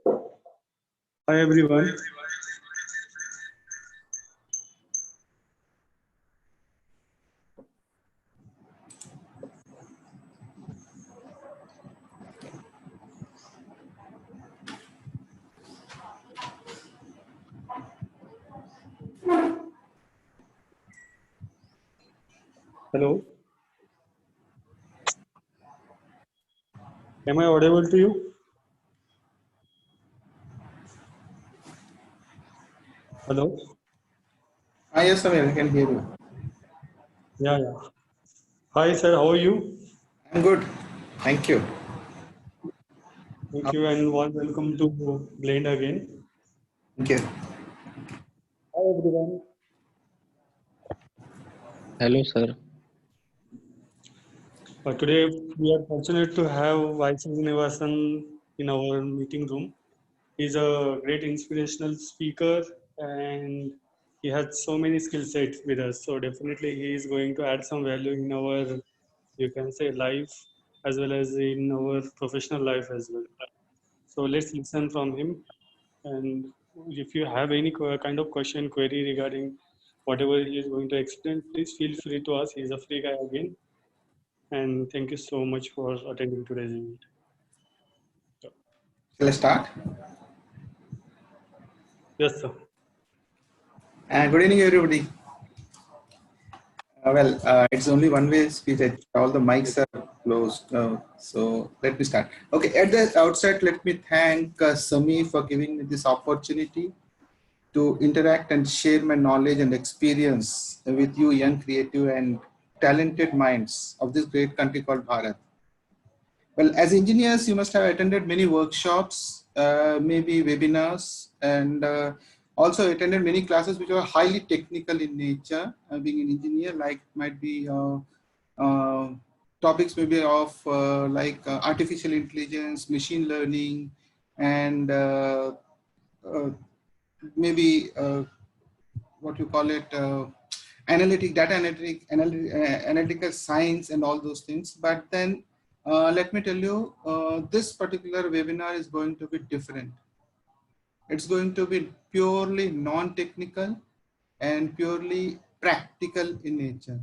Hi everyone. Hello. Am I audible to you? Hello. Yes, Samir, I can hear you. Yeah, yeah. Hi sir, how are you? I'm good. Thank you. Thank you and warm welcome to Blend again. Thank you. Hi everyone. Hello, sir. Today we are fortunate to have Vice Srinivasan in our meeting room. He's a great inspirational speaker and he has so many skill sets with us. So definitely he is going to add some value in our, you can say, life as well as in our professional life as well. So let's listen from him. And if you have any kind of question, query regarding whatever he is going to explain, please feel free to ask. He's a free guy again. And thank you so much for attending today's event. Shall I start? Yes, sir. Good evening, everybody. It's only one-way speech. All the mics are closed. So let me start. Okay, at the outset, let me thank Sami for giving me this opportunity to interact and share my knowledge and experience with you, young, creative, and talented minds of this great country called Bharat. Well, as engineers, you must have attended many workshops, maybe webinars, and also attended many classes which are highly technical in nature. Being an engineer, like might be uh, topics maybe of artificial intelligence, machine learning, and maybe what you call it, analytical science and all those things. But then let me tell you, this particular webinar is going to be different. It's going to be purely non-technical and purely practical in nature.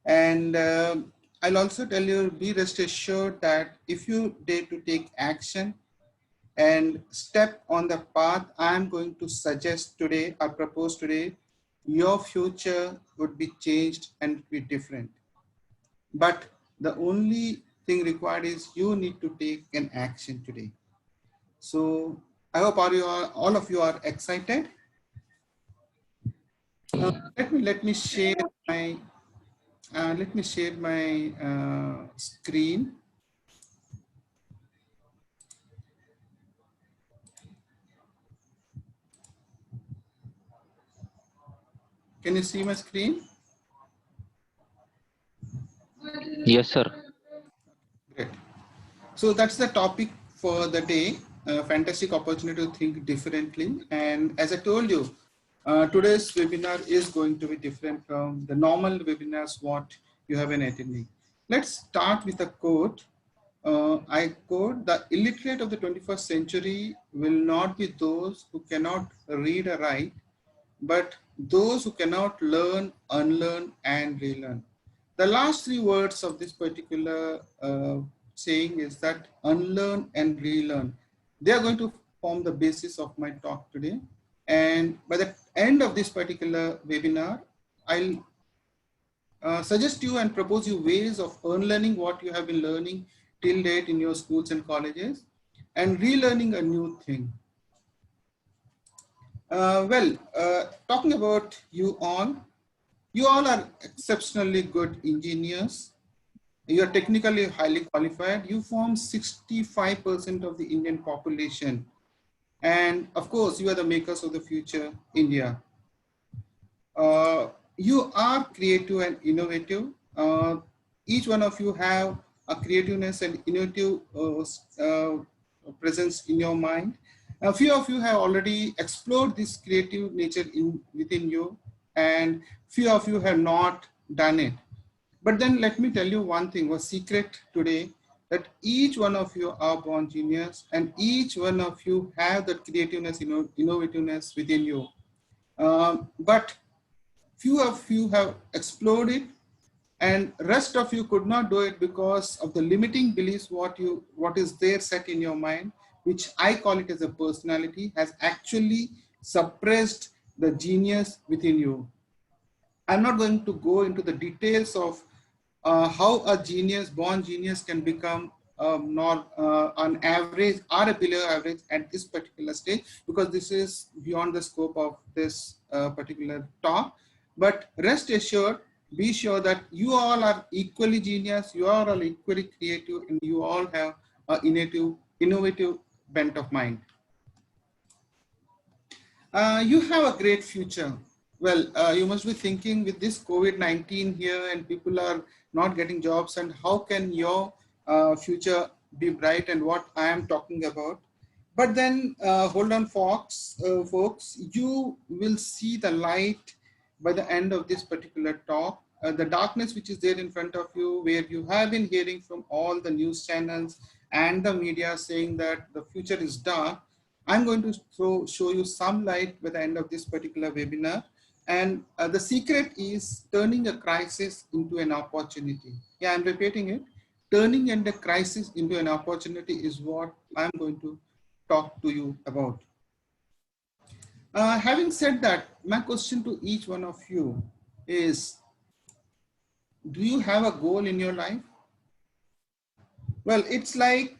And I'll also tell you, be rest assured that if you dare to take action and step on the path I'm going to suggest today or propose today, your future would be changed and be different. But the only thing required is you need to take an action today. So I hope all of you are excited. Let me share my screen. Can you see my screen? Yes, sir. Great. So that's the topic for the day. Fantastic opportunity to think differently. And as I told you, today's webinar is going to be different from the normal webinars what you have been attending. Let's start with a quote. I quote, "The illiterate of the 21st century will not be those who cannot read or write, but those who cannot learn, unlearn, and relearn." The last three words of this particular saying is that unlearn and relearn. They are going to form the basis of my talk today. And by the end of this particular webinar, I'll suggest you and propose you ways of unlearning what you have been learning till date in your schools and colleges and relearning a new thing. Talking about you all are exceptionally good engineers. You are technically highly qualified. You form 65% of the Indian population. And of course, you are the makers of the future India. You are creative and innovative. Each one of you have a creativeness and innovative presence in your mind. A few of you have already explored this creative nature within you, and few of you have not done it. But then let me tell you one thing, a secret today. that each one of you are born genius, and each one of you have that creativeness, innovativeness within you. But few of you have explored it, and rest of you could not do it because of the limiting beliefs what is there set in your mind, which I call it as a personality, has actually suppressed the genius within you. I'm not going to go into the details of how a genius, born genius, can become not on average or a below average at this particular stage, because this is beyond the scope of this particular talk. But rest assured, be sure that you all are equally genius, you are all equally creative, and you all have an innovative bent of mind. You have a great future. Well, you must be thinking with this COVID-19 here and people are not getting jobs, and how can your future be bright, and what I am talking about. But then hold on, folks, you will see the light by the end of this particular talk. The darkness which is there in front of you, where you have been hearing from all the news channels and the media saying that the future is dark, I'm going to show you some light by the end of this particular webinar. And the secret is turning a crisis into an opportunity. Yeah, I'm repeating it. Turning a crisis into an opportunity is what I'm going to talk to you about. Having said that, my question to each one of you is, do you have a goal in your life? Well, it's like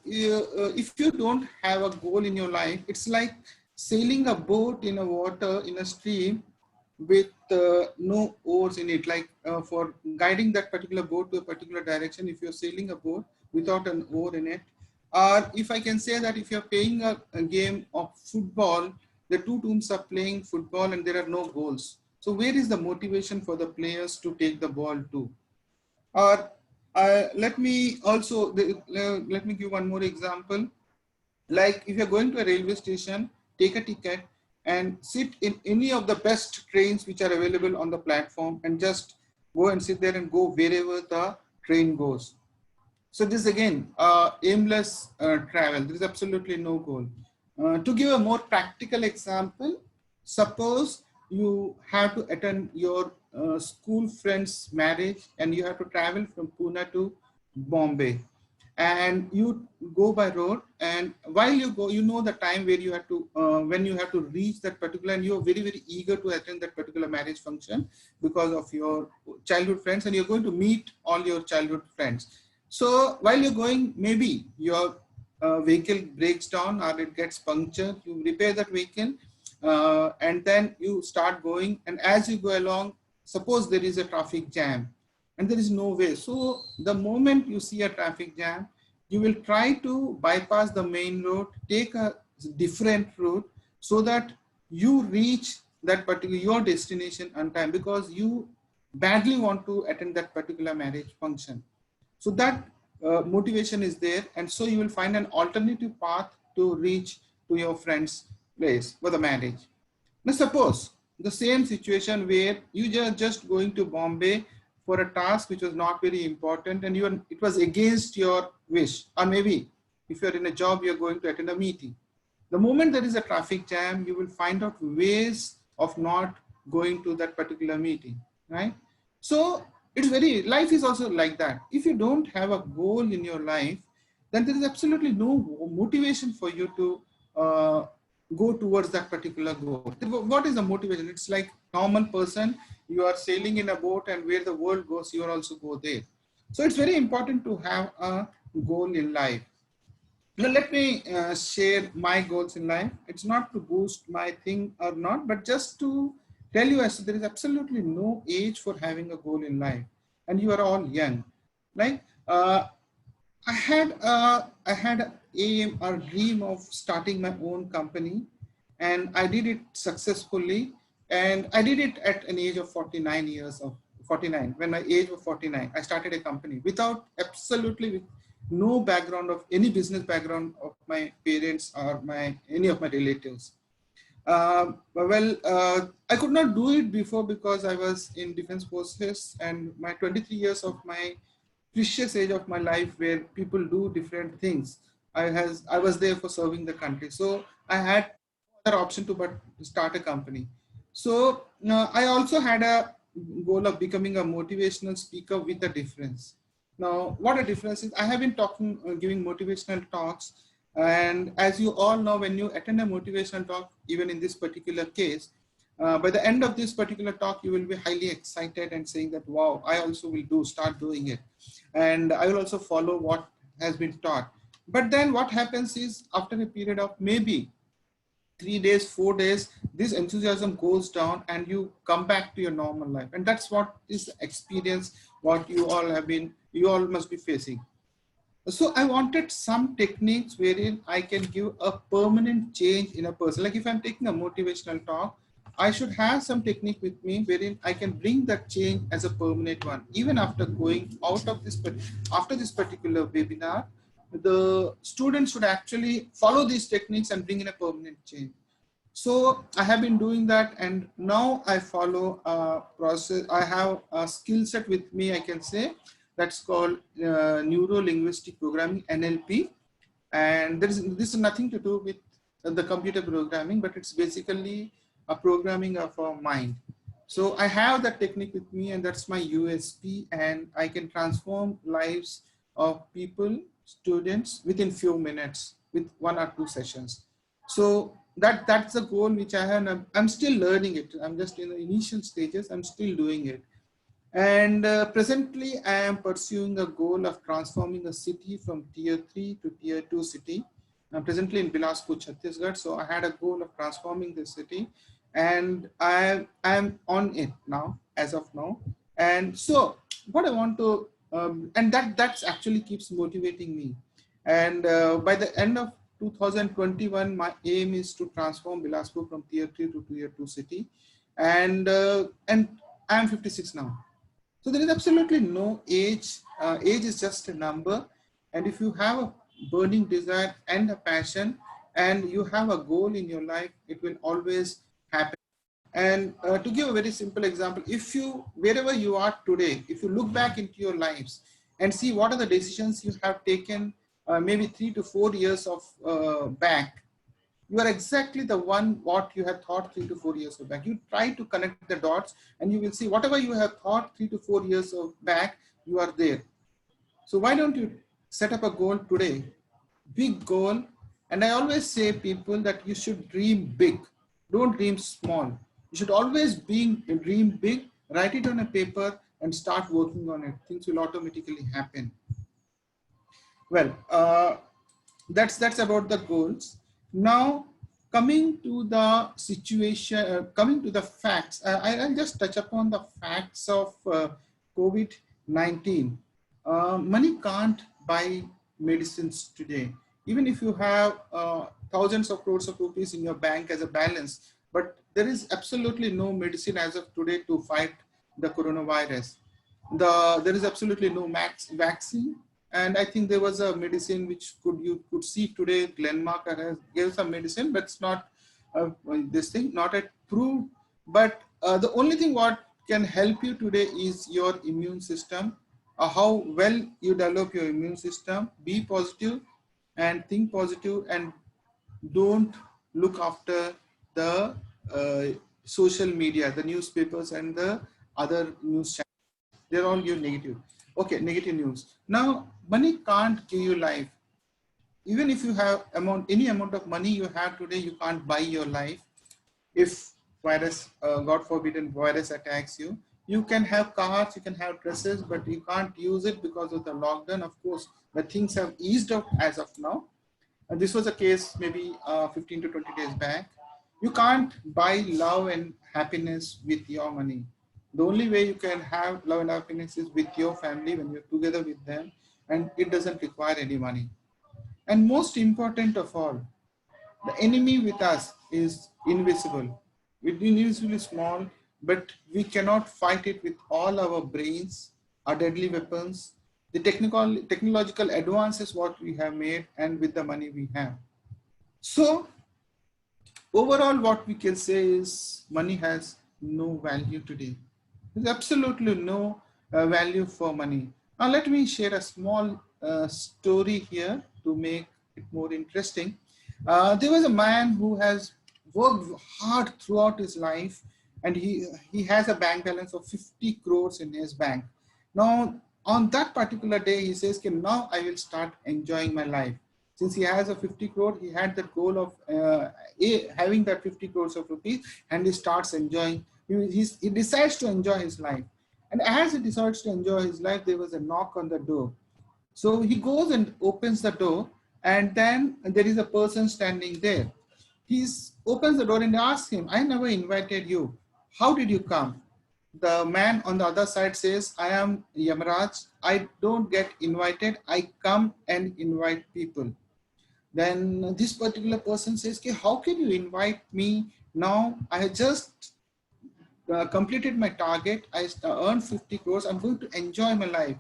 if you don't have a goal in your life, it's like sailing a boat in a water, in a stream with no oars in it. Like for guiding that particular boat to a particular direction, if you're sailing a boat without an oar in it, or if I can say that if you're playing a game of football, the two teams are playing football and there are no goals. So where is the motivation for the players to take the ball to? Or let me also, let me give one more example. Like if you're going to a railway station, take a ticket and sit in any of the best trains which are available on the platform, and just go and sit there and go wherever the train goes. So this again, aimless travel. There is absolutely no goal. To give a more practical example, suppose you have to attend your school friend's marriage and you have to travel from Pune to Bombay, and you go by road, and while you go, you know the time where you have to when you have to reach that particular, and you're very eager to attend that particular marriage function because of your childhood friends, and you're going to meet all your childhood friends. So while you're going, maybe your vehicle breaks down or it gets punctured, you repair that vehicle, and then you start going, and as you go along, suppose there is a traffic jam and there is no way. So the moment you see a traffic jam, you will try to bypass the main road, take a different route, so that you reach that particular, your destination on time, because you badly want to attend that particular marriage function. So that motivation is there, and so you will find an alternative path to reach to your friend's place for the marriage. Now suppose the same situation where you are just going to Bombay for a task which was not very important, and it was against your wish, or maybe if you're in a job, you're going to attend a meeting. The moment there is a traffic jam, you will find out ways of not going to that particular meeting, right? So it's life is also like that. If you don't have a goal in your life, then there is absolutely no motivation for you to go towards that particular goal. What is the motivation? It's like normal person, you are sailing in a boat, and where the world goes, you also go there. So it's very important to have a goal in life. Now let me share my goals in life. It's not to boost my thing or not, but just to tell you, as there is absolutely no age for having a goal in life, and you are all young. Like I had an aim or dream of starting my own company, and I did it successfully. And I did it at an age of 49 years of 49. When my age was 49, I started a company without with no background of any business background of my parents or any of my relatives. I could not do it before because I was in defense forces, and my 23 years of my precious age of my life where people do different things. I was there for serving the country. So I had other option to but start a company. So I also had a goal of becoming a motivational speaker with a difference. Now, what a difference is, I have been talking, giving motivational talks. And as you all know, when you attend a motivational talk, even in this particular case, by the end of this particular talk, you will be highly excited and saying that, wow, I also will start doing it. And I will also follow what has been taught. But then what happens is, after a period of maybe 3 days, 4 days, this enthusiasm goes down and you come back to your normal life. And that's what is the experience, what you all must be facing. So I wanted some techniques wherein I can give a permanent change in a person. Like if I'm taking a motivational talk, I should have some technique with me wherein I can bring that change as a permanent one. Even after going out of this, after this particular webinar, the students should actually follow these techniques and bring in a permanent change. So I have been doing that, and now I follow a process. I have a skill set with me, I can say, that's called neuro-linguistic programming, NLP. And this is nothing to do with the computer programming, but it's basically a programming of our mind. So I have that technique with me, and that's my USP, and I can transform lives of people, students, within few minutes with 1 or 2 sessions. So that's the goal which I have. And I'm still learning it. I'm just in the initial stages. I'm still doing it. And presently, I am pursuing a goal of transforming a city from tier 3 to tier 2 city. I'm presently in Bilaspur, Chhattisgarh. So I had a goal of transforming the city, and I am on it now, as of now. And so what I want to, and that's actually keeps motivating me. And by the end of 2021, my aim is to transform Bilaspur from tier 3 to tier 2 city. And I am 56 now. So there is absolutely no age. Age is just a number. And if you have a burning desire and a passion, and you have a goal in your life, it will always happen. And to give a very simple example, if you, wherever you are today, if you look back into your lives and see what are the decisions you have taken maybe 3 to 4 years of back, you are exactly the one what you have thought 3 to 4 years back. You try to connect the dots and you will see whatever you have thought 3 to 4 years back, you are there. So why don't you set up a goal today, big goal. And I always say people that you should dream big, don't dream small. You should always dream big, write it on a paper and start working on it. Things will automatically happen. Well, that's about the goals. Now, coming to the situation, coming to the facts, I'll just touch upon the facts of COVID-19. Money can't buy medicines today. Even if you have thousands of crores of rupees in your bank as a balance, but there is absolutely no medicine as of today to fight the coronavirus. There is absolutely no vaccine. And I think there was a medicine which you could see today, Glenmark has gave some medicine, but it's not this thing, not yet proved. But the only thing what can help you today is your immune system, how well you develop your immune system. Be positive and think positive, and don't look after the social media, the newspapers and the other news channels. They're all give negative. Okay, negative news. Now, money can't give you life. Even if you have any amount of money you have today, you can't buy your life. If virus, God forbid, virus attacks you, you can have cars, you can have dresses, but you can't use it because of the lockdown. Of course, but things have eased up as of now. And this was a case maybe 15 to 20 days back. You can't buy love and happiness with your money. The only way you can have love and happiness is with your family, when you're together with them, and it doesn't require any money. And most important of all, the enemy with us is invisible. It's invisibly small, but we cannot fight it with all our brains, our deadly weapons, the technological advances what we have made, and with the money we have. So overall, what we can say is money has no value today. There's absolutely no value for money. Let me share a small story here to make it more interesting. There was a man who has worked hard throughout his life, and he has a bank balance of 50 crores in his bank. Now, on that particular day, he says, okay, now I will start enjoying my life. Since he has a 50 crore, he had that goal of having that 50 crores of rupees, and he starts enjoying. He decides to enjoy his life. And as he decides to enjoy his life, there was a knock on the door. So he goes and opens the door, and then there is a person standing there. He opens the door and asks him, I never invited you. How did you come? The man on the other side says, I am Yamaraj. I don't get invited. I come and invite people. Then this particular person says, okay, how can you invite me now? I just completed my target. I earned 50 crores. I'm going to enjoy my life.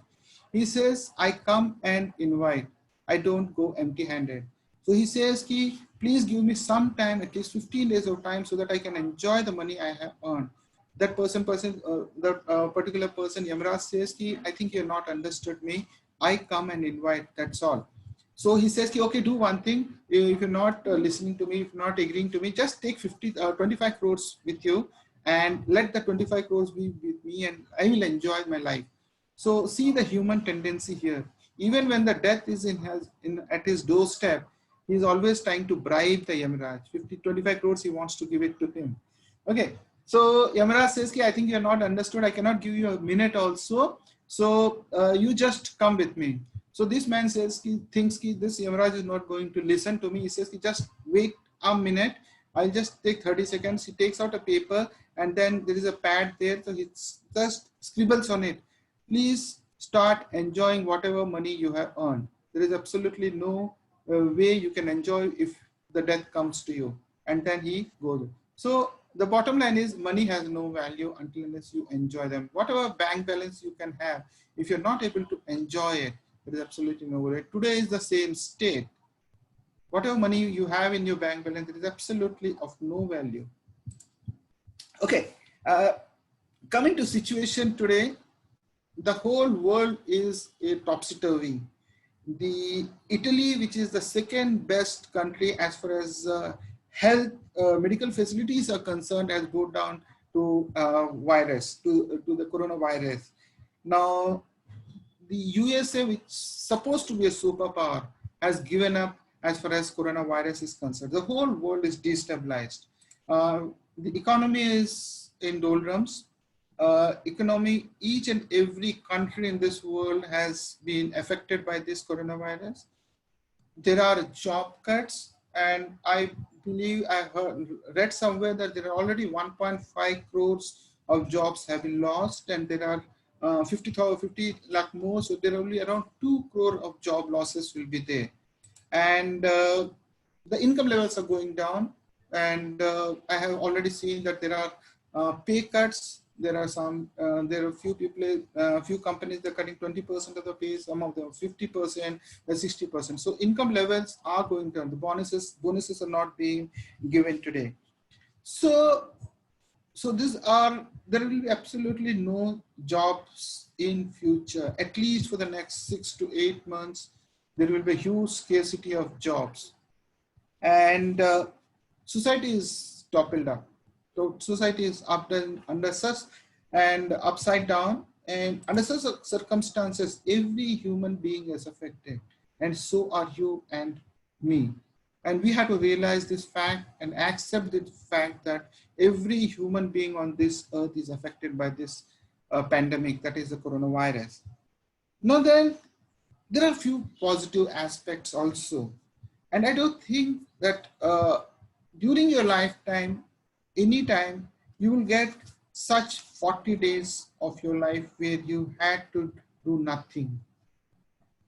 He says, I come and invite. I don't go empty handed. So he says, please give me some time, at least 15 days of time, so that I can enjoy the money I have earned. That particular person, Yamaraj, says, I think you're not understood me. I come and invite, that's all. So he says, okay, do one thing. If you're not listening to me, if you're not agreeing to me, just take 25 crores with you and let the 25 crores be with me, and I will enjoy my life. So see the human tendency here. Even when the death is at his doorstep, he's always trying to bribe the Yamaraj. 25 crores, he wants to give it to him. Okay. So Yamaraj says, I think you're not understood. I cannot give you a minute also. So you just come with me. So this man says, thinks this Yamaraj is not going to listen to me. He says, just wait a minute. I'll just take 30 seconds. He takes out a paper, and then there is a pad there. So he just scribbles on it. Please start enjoying whatever money you have earned. There is absolutely no way you can enjoy if the death comes to you. And then he goes. So the bottom line is, money has no value until unless you enjoy them. Whatever bank balance you can have, if you're not able to enjoy it, there is absolutely no way. Today is the same state. Whatever money you have in your bank balance, it is absolutely of no value. Okay, coming to situation today, the whole world is a topsy-turvy. The Italy, which is the second best country as far as health, medical facilities are concerned, has gone down to to the coronavirus. Now, the USA, which is supposed to be a superpower, has given up as far as coronavirus is concerned. The whole world is destabilized. The economy is in doldrums. Each and every country in this world has been affected by this coronavirus. There are job cuts, and I believe I read somewhere that there are already 1.5 crores of jobs have been lost, and there are 50 lakh more, so there are only around 2 crore of job losses will be there. And the income levels are going down, and I have already seen that there are pay cuts. There are a few people, few companies that are cutting 20% of the pay, some of them 50%, 60%. So income levels are going down. The bonuses are not being given today. So there will be absolutely no jobs in future, at least for the next 6 to 8 months. There will be a huge scarcity of jobs, and society is toppled up. So society is under such and upside down, and under such circumstances, every human being is affected, and so are you and me. And we have to realize this fact and accept the fact that every human being on this earth is affected by this pandemic, that is the coronavirus. Now then, there are a few positive aspects also. And I don't think that during your lifetime, anytime, you will get such 40 days of your life where you had to do nothing.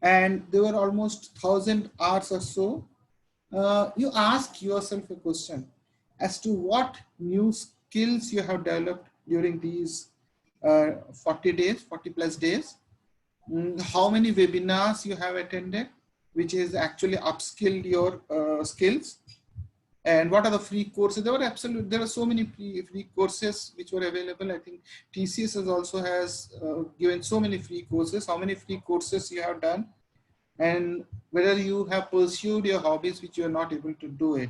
And there were almost 1,000 hours or so. You ask yourself a question as to what new skills you have developed during these 40 plus days. How many webinars you have attended, which is actually upskilled your skills. And what are the free courses? There are so many free courses which were available. I think TCS has given so many free courses. How many free courses you have done, and whether you have pursued your hobbies which you are not able to do it.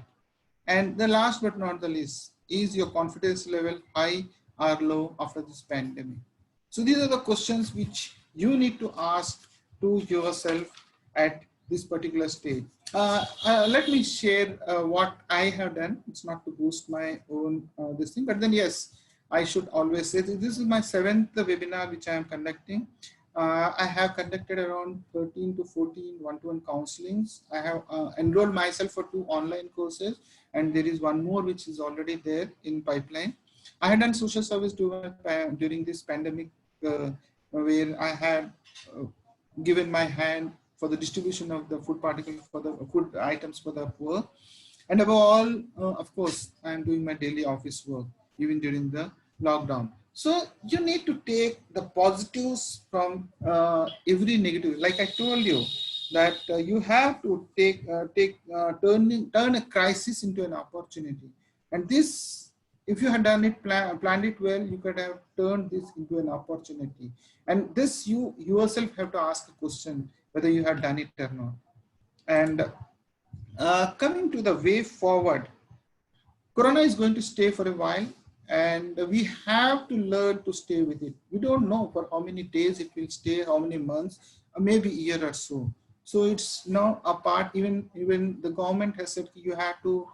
And the last but not the least, is your confidence level high or low after this pandemic? So these are the questions which you need to ask to yourself at this particular stage. Let me share what I have done. It's not to boost my own this thing, but then yes, I should always say this is my 7th webinar which I am conducting. I have conducted around 13 to 14 one-to-one counselings. I have enrolled myself for 2 online courses, and there is one more which is already there in pipeline. I had done social service during this pandemic, where I had given my hand for the distribution of the food particles, for the food items for the poor. And above all, of course, I am doing my daily office work, even during the lockdown. So you need to take the positives from every negative. Like I told you, that you have to turn a crisis into an opportunity. And this, if you had done it, planned it well, you could have turned this into an opportunity. And this, you yourself have to ask a question whether you have done it or not. And coming to the way forward, Corona is going to stay for a while, and we have to learn to stay with it. We don't know for how many days it will stay, how many months, or maybe a year or so. So it's now a part, even the government has said you have to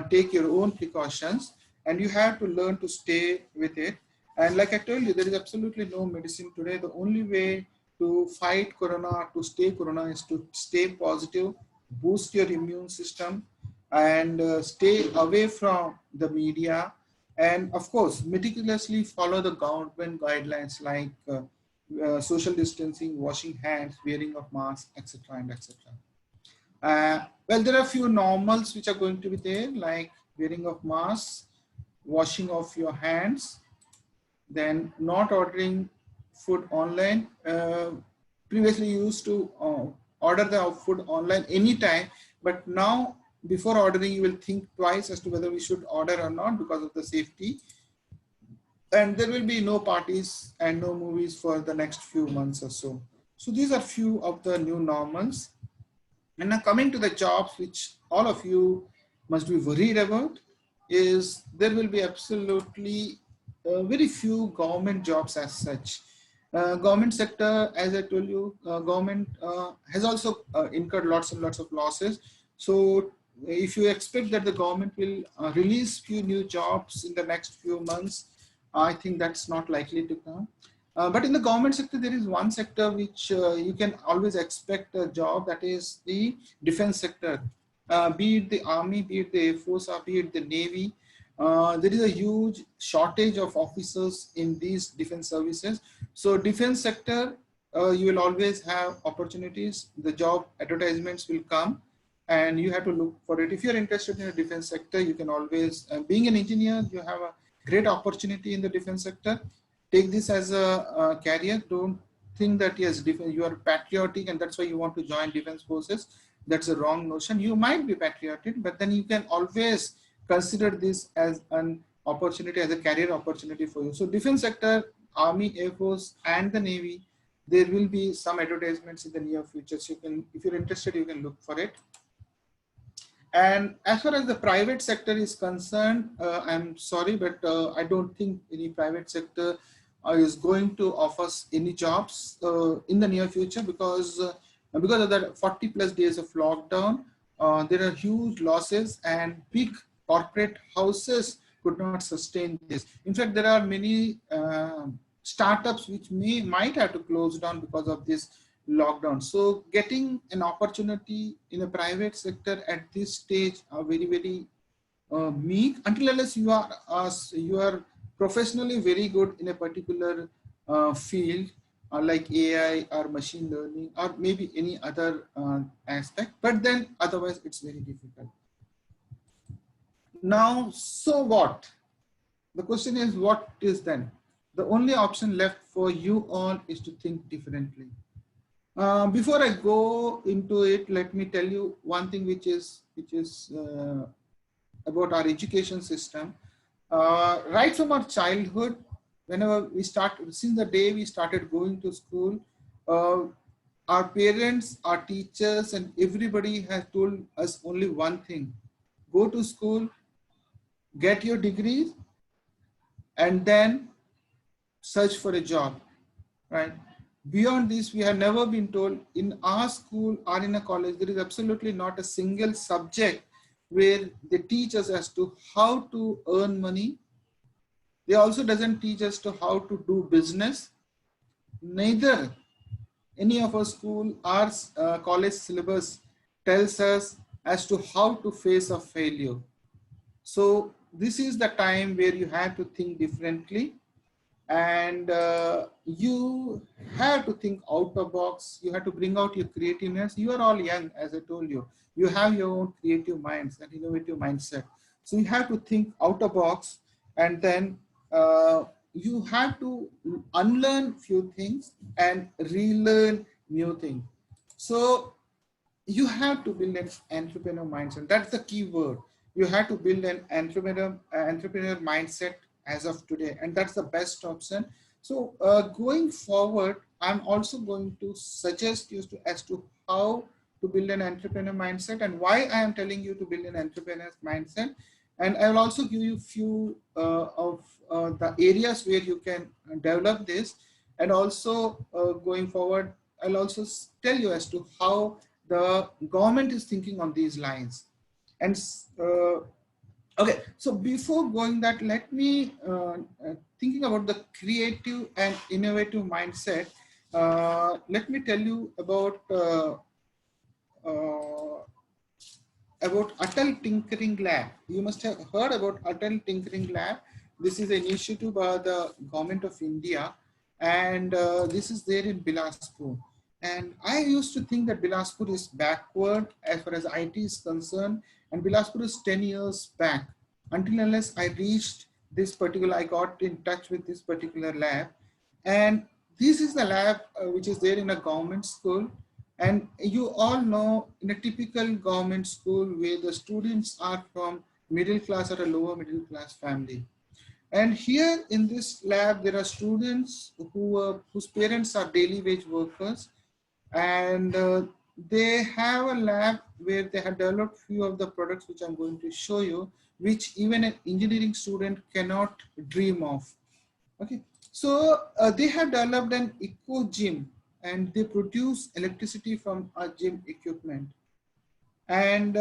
take your own precautions, and you have to learn to stay with it. And like I told you, there is absolutely no medicine today. The only way to fight Corona, to stay Corona, is to stay positive, boost your immune system, and stay away from the media, and of course meticulously follow the government guidelines like social distancing, washing hands, wearing of masks, etc. and etc. Well, there are a few normals which are going to be there, like wearing of masks, washing of your hands, then not ordering food online. Previously you used to order the food online anytime, but now before ordering you will think twice as to whether we should order or not because of the safety. And there will be no parties and no movies for the next few months or so. So these are few of the new normals. And now coming to the jobs which all of you must be worried about, is there will be absolutely very few government jobs as such. Government sector, as I told you, government has also incurred lots and lots of losses. So if you expect that the government will release few new jobs in the next few months, I think that's not likely to come. But in the government sector, there is one sector which you can always expect a job, that is the defense sector. Be it the army, be it the air force, or be it the navy. There is a huge shortage of officers in these defense services. So defense sector, you will always have opportunities. The job advertisements will come, and you have to look for it. If you're interested in the defense sector, you can always, being an engineer, you have a great opportunity in the defense sector. Take this as a career. Don't think that yes, you are patriotic and that's why you want to join defense forces. That's a wrong notion. You might be patriotic, but then you can always consider this as an opportunity, as a career opportunity for you. So defense sector, army, air force, and the navy, there will be some advertisements in the near future. So you can, if you're interested, you can look for it. And as far as the private sector is concerned, I'm sorry, but I don't think any private sector is going to offer us any jobs in the near future, because of the 40+ days of lockdown, there are huge losses, and big corporate houses could not sustain this. In fact, there are many startups which might have to close down because of this lockdown. So getting an opportunity in a private sector at this stage are very, very meek, until unless you are professionally very good in a particular field, like AI or machine learning or maybe any other aspect, but then otherwise it's very difficult. Now, so what? The question is, what is then? The only option left for you all is to think differently. Before I go into it, let me tell you one thing which is about our education system. Right from our childhood, whenever we start, since the day we started going to school, uh, our parents, our teachers, and everybody has told us only one thing: go to school, get your degrees, and then search for a job, right? Beyond this, we have never been told in our school or in a college, there is absolutely not a single subject where they teach us as to how to earn money. They also doesn't teach us to how to do business. Neither any of our school or college syllabus tells us as to how to face a failure. So this is the time where you have to think differently, and you have to think out of box. You have to bring out your creativeness. You are all young, as I told you. You have your own creative minds and innovative mindset. So you have to think out of box, and then you have to unlearn few things and relearn new things. So you have to build an entrepreneur mindset. That's the key word. You have to build an entrepreneur mindset as of today, and that's the best option. So going forward, I'm also going to suggest you as to how to build an entrepreneur mindset and why I am telling you to build an entrepreneur mindset. And I will also give you a few of the areas where you can develop this. And also going forward, I'll also tell you as to how the government is thinking on these lines. And okay, so before going that, let me thinking about the creative and innovative mindset. Let me tell you about Atal Tinkering Lab. You must have heard about Atal Tinkering Lab. This is an initiative by the government of India, and this is there in Bilaspur. And I used to think that Bilaspur is backward as far as IT is concerned, and Bilaspur is 10 years back. Until unless I reached this particular, I got in touch with this particular lab. And this is the lab which is there in a government school. And you all know, in a typical government school where the students are from middle class or a lower middle class family. And here in this lab, there are students whose parents are daily wage workers, and they have a lab where they have developed few of the products which I'm going to show you, which even an engineering student cannot dream of. Okay, so they have developed an eco gym, and they produce electricity from a gym equipment. And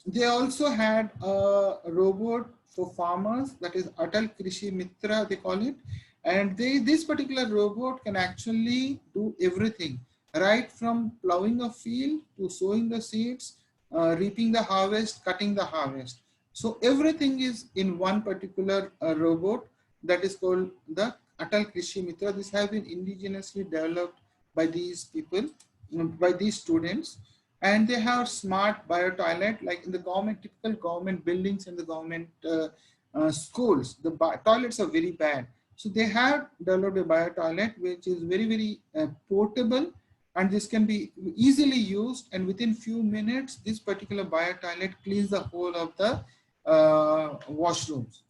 they also had a robot for farmers, that is Atal Krishi Mitra, they call it. And this particular robot can actually do everything, right from plowing a field to sowing the seeds, reaping the harvest, cutting the harvest. So everything is in one particular robot that is called the Atal Krishi Mitra. This has been indigenously developed by these people, by these students. And they have smart bio toilet, like in the government, typical government buildings and the government schools, the toilets are very bad. So they have developed a bio toilet which is very, very portable, and this can be easily used. And within few minutes, this particular bio toilet cleans the whole of the washrooms.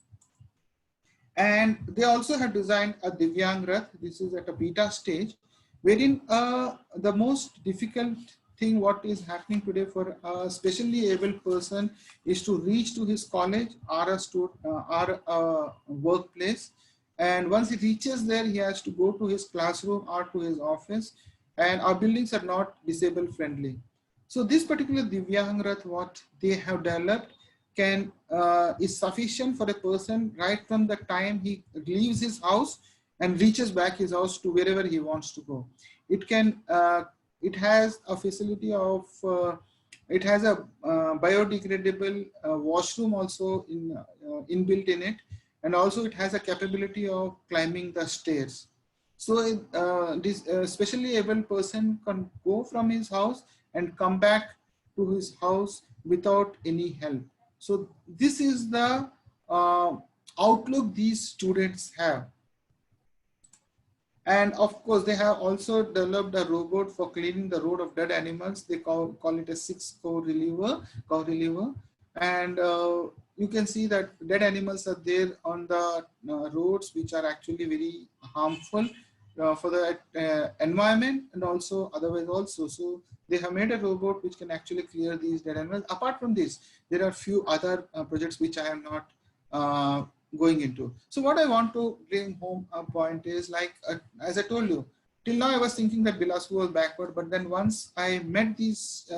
And they also have designed a Divyang Rath. This is at a beta stage, wherein the most difficult thing what is happening today for a specially able person is to reach to his college or a workplace. And once he reaches there, he has to go to his classroom or to his office, and our buildings are not disabled friendly. So this particular Divyang Rath, what they have developed, can is sufficient for a person right from the time he leaves his house and reaches back his house to wherever he wants to go. It can it has a facility of it has a biodegradable washroom also inbuilt in it, and also it has a capability of climbing the stairs. So this specially able person can go from his house and come back to his house without any help. So this is the outlook these students have. And of course, they have also developed a robot for cleaning the road of dead animals. They call it a 6 cow reliever. and you can see that dead animals are there on the roads, which are actually very harmful for the environment and also otherwise also. So they have made a robot which can actually clear these dead animals. Apart from this, there are few other projects which I am not going into. So what I want to bring home a point is, like as I told you, till now I was thinking that Bilaspur was backward, but then once I met these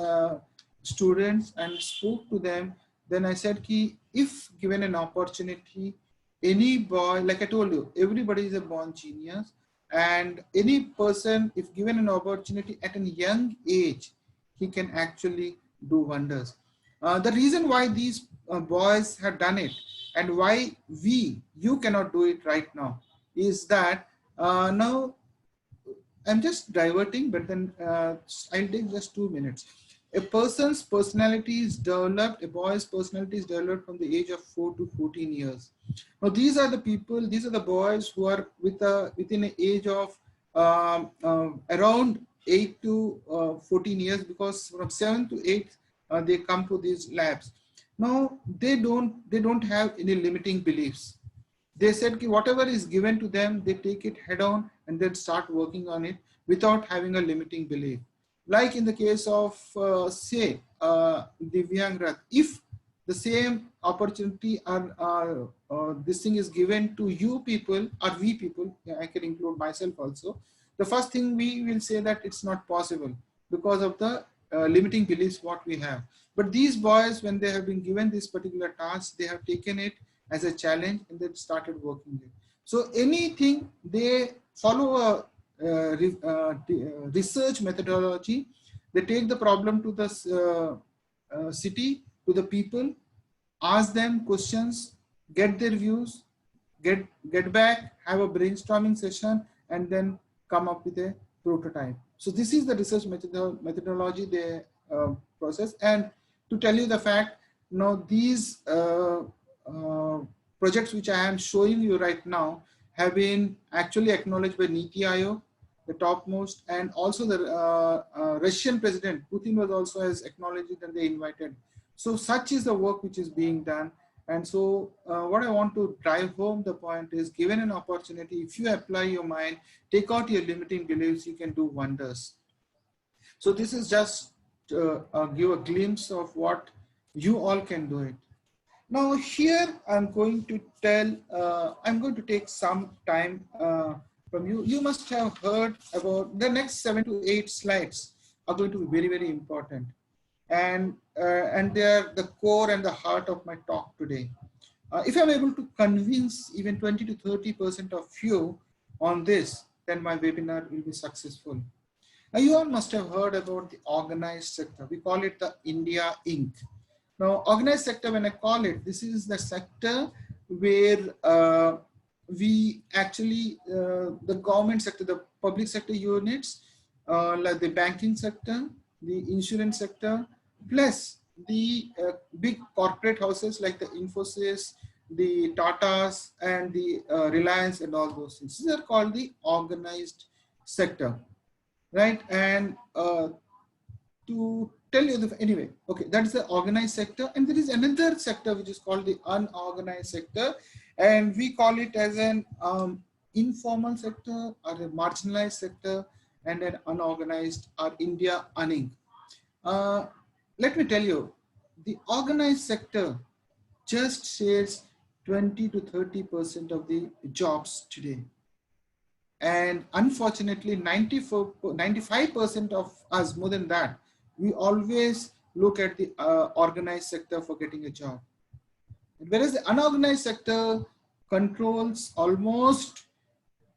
students and spoke to them, then I said, ki, if given an opportunity, any boy, like I told you, everybody is a born genius, and any person, if given an opportunity at a young age, he can actually do wonders. The reason why these boys have done it and why you cannot do it right now is that now I'm just diverting, but then I'll take just 2 minutes. A person's personality is developed, a boy's personality is developed from the age of 4 to 14 years. Now, these are the people, these are the boys who are within an age of around 8 to 14 years, because from 7 to 8, they come to these labs. Now, they don't have any limiting beliefs. They said ki whatever is given to them, they take it head on and then start working on it without having a limiting belief. Like in the case of, say, Divyang Rath, if the same opportunity or this thing is given to you people or we people, I can include myself also, the first thing we will say that it's not possible because of the limiting beliefs what we have. But these boys, when they have been given this particular task, they have taken it as a challenge and then started working it. So anything, they follow a research methodology. They take the problem to the city, to the people, ask them questions, get their views, get back, have a brainstorming session, and then come up with a prototype. So this is the research methodology they process. And to tell you the fact, these projects which I am showing you right now have been actually acknowledged by Niti Aayog, the topmost, and also the Russian president Putin was also has acknowledged it and they invited. So such is the work which is being done. And so what I want to drive home the point is, given an opportunity, if you apply your mind, take out your limiting beliefs, you can do wonders. So this is just give a glimpse of what you all can do it. Now here I'm going to I'm going to take some time from you. You must have heard about the next 7 to 8 slides are going to be very, very important. And they are the core and the heart of my talk today. If I'm able to convince even 20 to 30% of you on this, then my webinar will be successful. Now you all must have heard about the organized sector. We call it the India Inc. Now, organized sector, when I call it, this is the sector where we actually, the government sector, the public sector units, like the banking sector, the insurance sector, plus the big corporate houses like the Infosys, the Tatas, and the Reliance, and all those things. These are called the organized sector, right? And to tell you anyway, okay, that's the organized sector, and there is another sector which is called the unorganized sector, and we call it as an informal sector or a marginalized sector and an unorganized or India Uninc. Let me tell you, the organized sector just shares 20 to 30% of the jobs today. And unfortunately, 95% of us, more than that, we always look at the organized sector for getting a job. Whereas the unorganized sector controls almost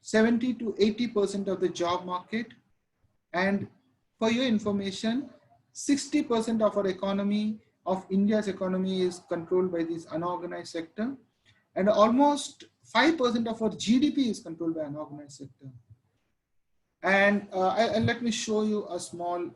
70 to 80% of the job market. And for your information, 60% of our economy, of India's economy, is controlled by this unorganized sector. And almost 5% of our GDP is controlled by unorganized sector. And let me show you a small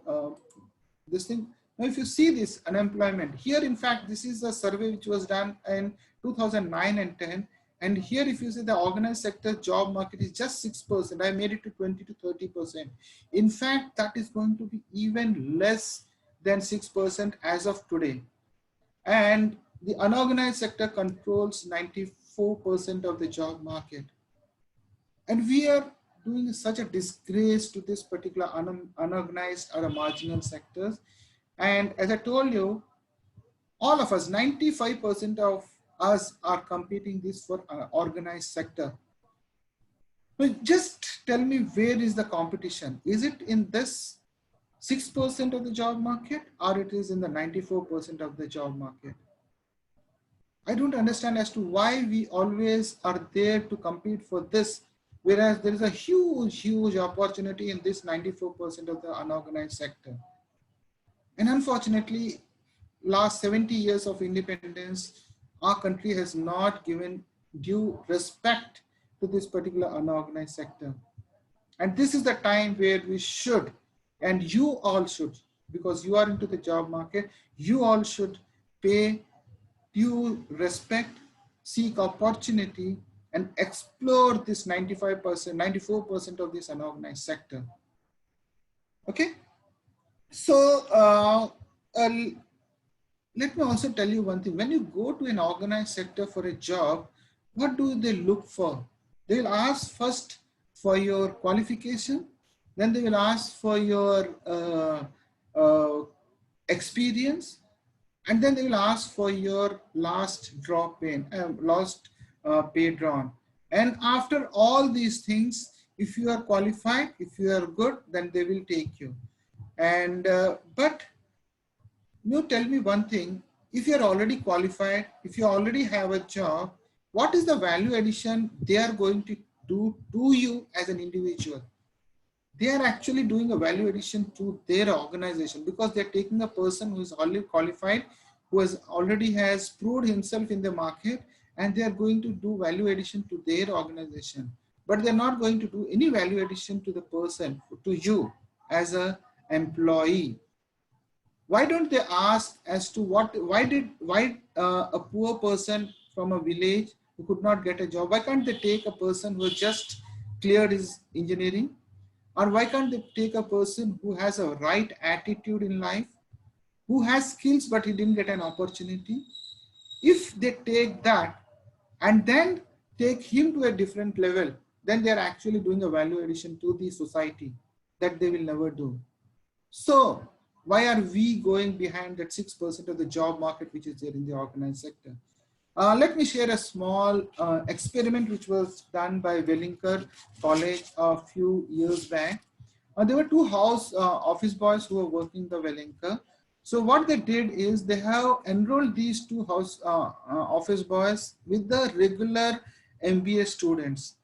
this thing. Now, if you see this unemployment here, in fact, this is a survey which was done in 2009 and 10. And here, if you see the organized sector job market is just 6%, I made it to 20 to 30%. In fact, that is going to be even less than 6% as of today. And the unorganized sector controls 94% of the job market. And we are doing such a disgrace to this particular unorganized or marginal sectors. And as I told you, all of us, 95% of us are competing this for organized sector. But just tell me, where is the competition? Is it in this 6% of the job market, or it is in the 94% of the job market? I don't understand as to why we always are there to compete for this, whereas there is a huge opportunity in this 94% of the unorganized sector. And unfortunately, last 70 years of independence, our country has not given due respect to this particular unorganized sector. And this is the time where we should, and you all should, because you are into the job market, you all should pay due respect, seek opportunity, and explore this 95%, 94% of this unorganized sector. Okay? So, let me also tell you one thing. When you go to an organized sector for a job, what do they look for? They will ask first for your qualification, then they will ask for your experience, and then they will ask for your last pay drawn. And after all these things, if you are qualified, if you are good, then they will take you. And but you tell me one thing, if you are already qualified, if you already have a job, what is the value addition they are going to do to you as an individual? They are actually doing a value addition to their organization, because they're taking a person who is already qualified, who already has proved himself in the market, and they are going to do value addition to their organization. But they're not going to do any value addition to the person, to you as an employee. Why don't they ask as to why a poor person from a village who could not get a job, why can't they take a person who just cleared his engineering? Or why can't they take a person who has a right attitude in life, who has skills but he didn't get an opportunity? If they take that and then take him to a different level, then they're actually doing a value addition to the society that they will never do. So why are we going behind that 6% of the job market which is there in the organized sector? Let me share a small experiment which was done by Wellinger College a few years back. There were two office boys who were working the Wellinger. So what they did is they have enrolled these two office boys with the regular MBA students.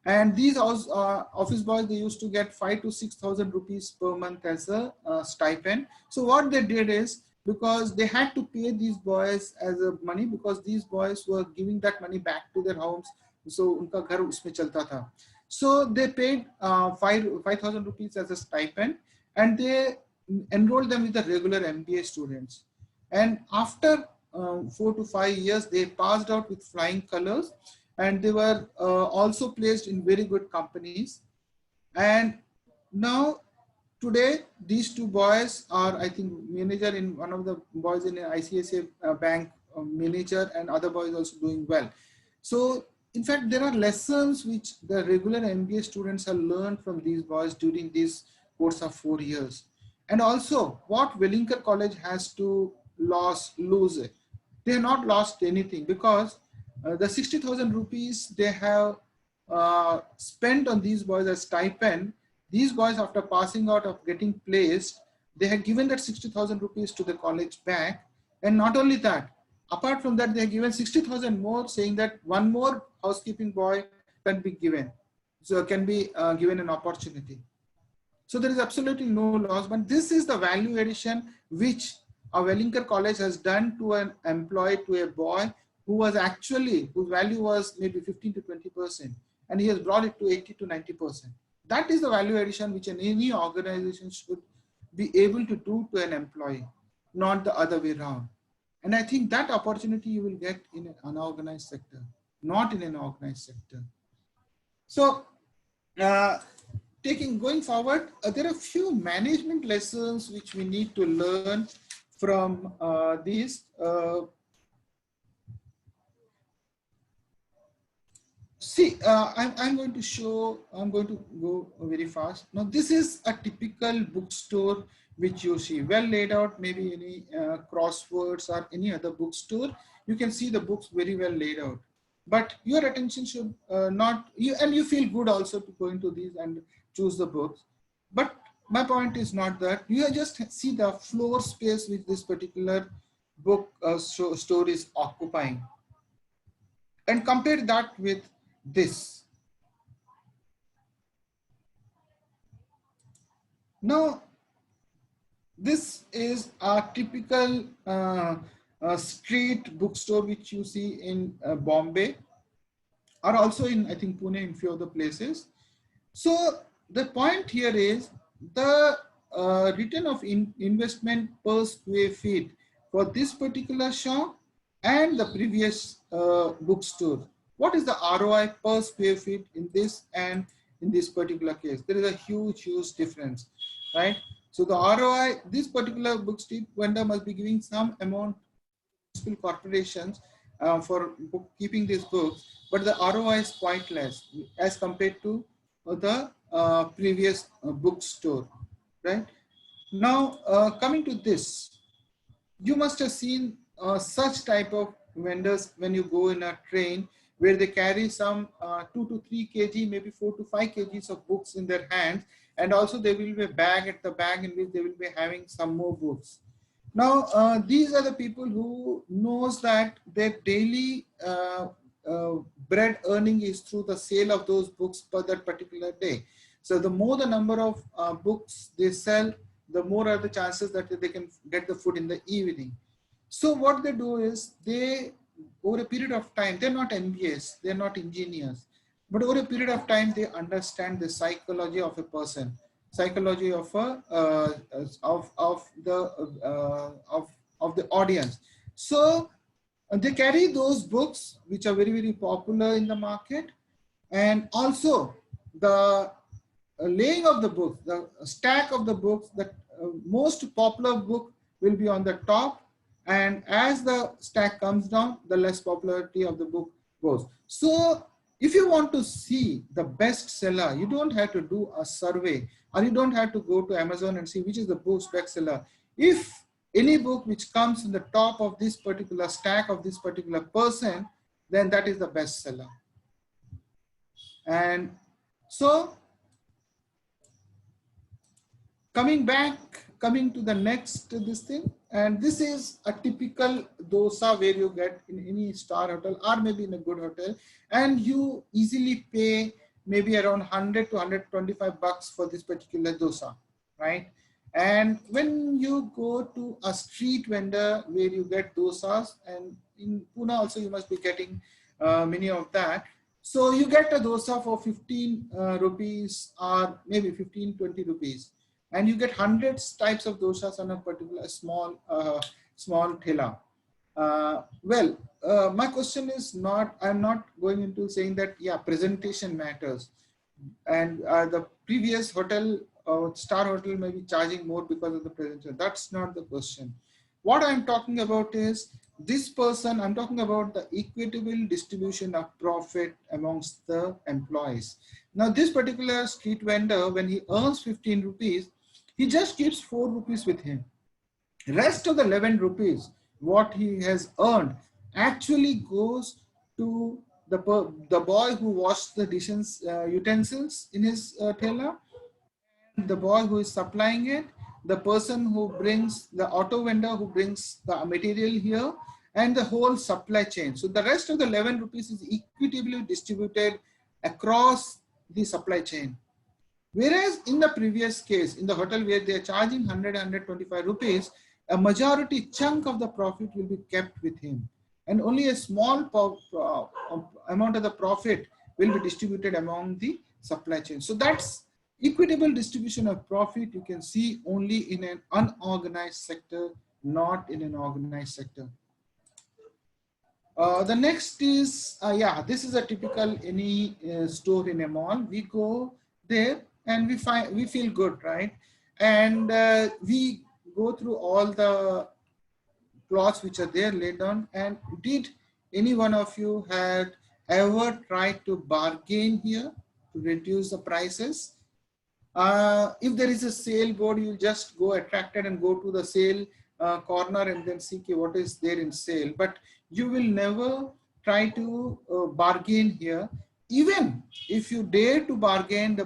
And these office boys, they used to get 5,000 to 6,000 rupees per month as a stipend. So what they did is, because they had to pay these boys as a money, because these boys were giving that money back to their homes. So unka ghar usme chalta tha. So they paid 5,000 rupees as a stipend, and they enrolled them with the regular MBA students. And after 4 to 5 years, they passed out with flying colors. And they were also placed in very good companies. And now today, these two boys are, I think, manager in one of the boys in an ICICI bank manager, and other boys also doing well. So in fact, there are lessons which the regular MBA students have learned from these boys during this course of 4 years. And also what Wellinger College has to lose it. They have not lost anything, because the 60,000 rupees they have spent on these boys as stipend. These boys, after passing out of getting placed, they had given that 60,000 rupees to the college back. And not only that, apart from that, they have given 60,000 more, saying that one more housekeeping boy can be given. So can be given an opportunity. So there is absolutely no loss, but this is the value addition which a Wellinger College has done to an employee, to a boy who was actually, whose value was maybe 15 to 20%, and he has brought it to 80 to 90%. That is the value addition which any organization should be able to do to an employee, not the other way around. And I think that opportunity you will get in an unorganized sector, not in an organized sector. So going forward, there are a few management lessons which we need to learn from these. See, I'm going to show, I'm going to go very fast. Now, this is a typical bookstore which you see well laid out, maybe any crosswords or any other bookstore. You can see the books very well laid out. But your attention should not, and you feel good also to go into these and choose the books. But my point is not that. You just see the floor space which this particular book store is occupying. And compare that with this. Now, this is a typical street bookstore which you see in Bombay, or also in, I think, Pune, in few other places. So the point here is the return of investment per square feet for this particular shop and the previous bookstore. What is the ROI per square feet in this and in this particular case? There is a huge difference, right? So the ROI, this particular bookstore vendor must be giving some amount to corporations for keeping these books, but the ROI is quite less as compared to the previous bookstore, right? Now, coming to this, you must have seen such type of vendors when you go in a train where they carry some 2 to 3 kg, maybe 4 to 5 kgs of books in their hands. And also there will be a bag at the back in which they will be having some more books. Now, these are the people who knows that their daily bread earning is through the sale of those books per that particular day. So the more the number of books they sell, the more are the chances that they can get the food in the evening. So what they do is they, over a period of time, they're not MBAs, they're not engineers, but over a period of time, they understand the psychology of a person, psychology of a of the audience. So they carry those books which are very, very popular in the market, and also the laying of the books, the stack of the books, the most popular book will be on the top, and as the stack comes down, the less popularity of the book goes. So if you want to see the best seller, you don't have to do a survey, or you don't have to go to Amazon and see which is the book's best seller. If any book which comes in the top of this particular stack of this particular person, then that is the best seller. And so coming to the next this thing, and this is a typical dosa where you get in any star hotel or maybe in a good hotel, and you easily pay maybe around 100 to 125 bucks for this particular dosa, right? And when you go to a street vendor where you get dosas, and in Pune also you must be getting many of that. So you get a dosa for 15 rupees or maybe 15-20 rupees. And you get hundreds types of dosas on a particular small thela. My question is not, I'm not going into saying that, yeah, presentation matters. And the previous hotel, star hotel may be charging more because of the presentation. That's not the question. What I'm talking about is this person, I'm talking about the equitable distribution of profit amongst the employees. Now, this particular street vendor, when he earns 15 rupees, he just keeps 4 rupees with him. Rest of the 11 rupees, what he has earned, actually goes to the boy who washed the dishes, utensils in his thela, the boy who is supplying it, the person who brings, the auto vendor who brings the material here, and the whole supply chain. So the rest of the 11 rupees is equitably distributed across the supply chain. Whereas in the previous case, in the hotel where they are charging 100, 125 rupees, a majority chunk of the profit will be kept with him. And only a small amount of the profit will be distributed among the supply chain. So that's equitable distribution of profit you can see only in an unorganized sector, not in an organized sector. The next is, this is a typical any store in a mall. We go there and we feel good, right? And we go through all the plots which are there laid down. And did any one of you had ever tried to bargain here to reduce the prices? If there is a sale board, you just go attracted and go to the sale corner and then see what is there in sale. But you will never try to bargain here. Even if you dare to bargain,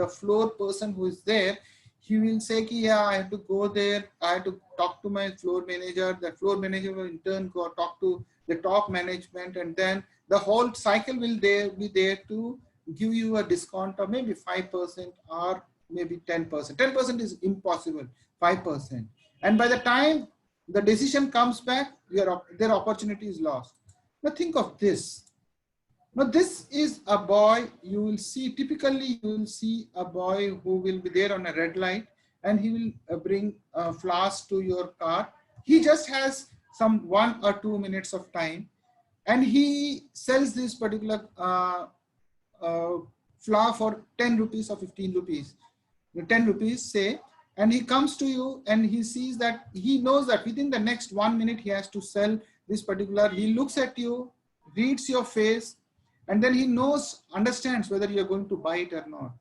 the floor person who is there, he will say, yeah, I have to go there. I have to talk to my floor manager. The floor manager will in turn go talk to the top management, and then the whole cycle will be there to give you a discount of maybe 5% or maybe 10%. 10% is impossible, 5%. And by the time the decision comes back, their opportunity is lost. Now think of this. Now this is a boy, you will see, typically you will see a boy who will be there on a red light and he will bring a flask to your car. He just has some 1 or 2 minutes of time and he sells this particular flour for 10 rupees or 15 rupees, 10 rupees say, and he comes to you and he sees that, he knows that within the next 1 minute he has to sell this particular, he looks at you, reads your face, and then he understands whether you're going to buy it or not.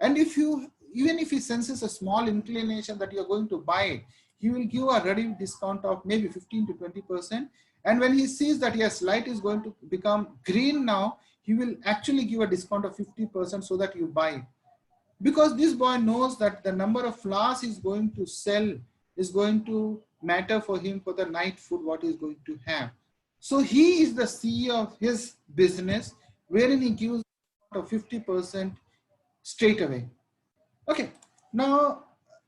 And even if he senses a small inclination that you're going to buy it, he will give a ready discount of maybe 15 to 20%. And when he sees that yes, light is going to become green now, he will actually give a discount of 50% so that you buy it. Because this boy knows that the number of flowers he's going to sell is going to matter for him for the night food, what he's going to have. So he is the CEO of his business, wherein he gives 50% straight away. Okay, now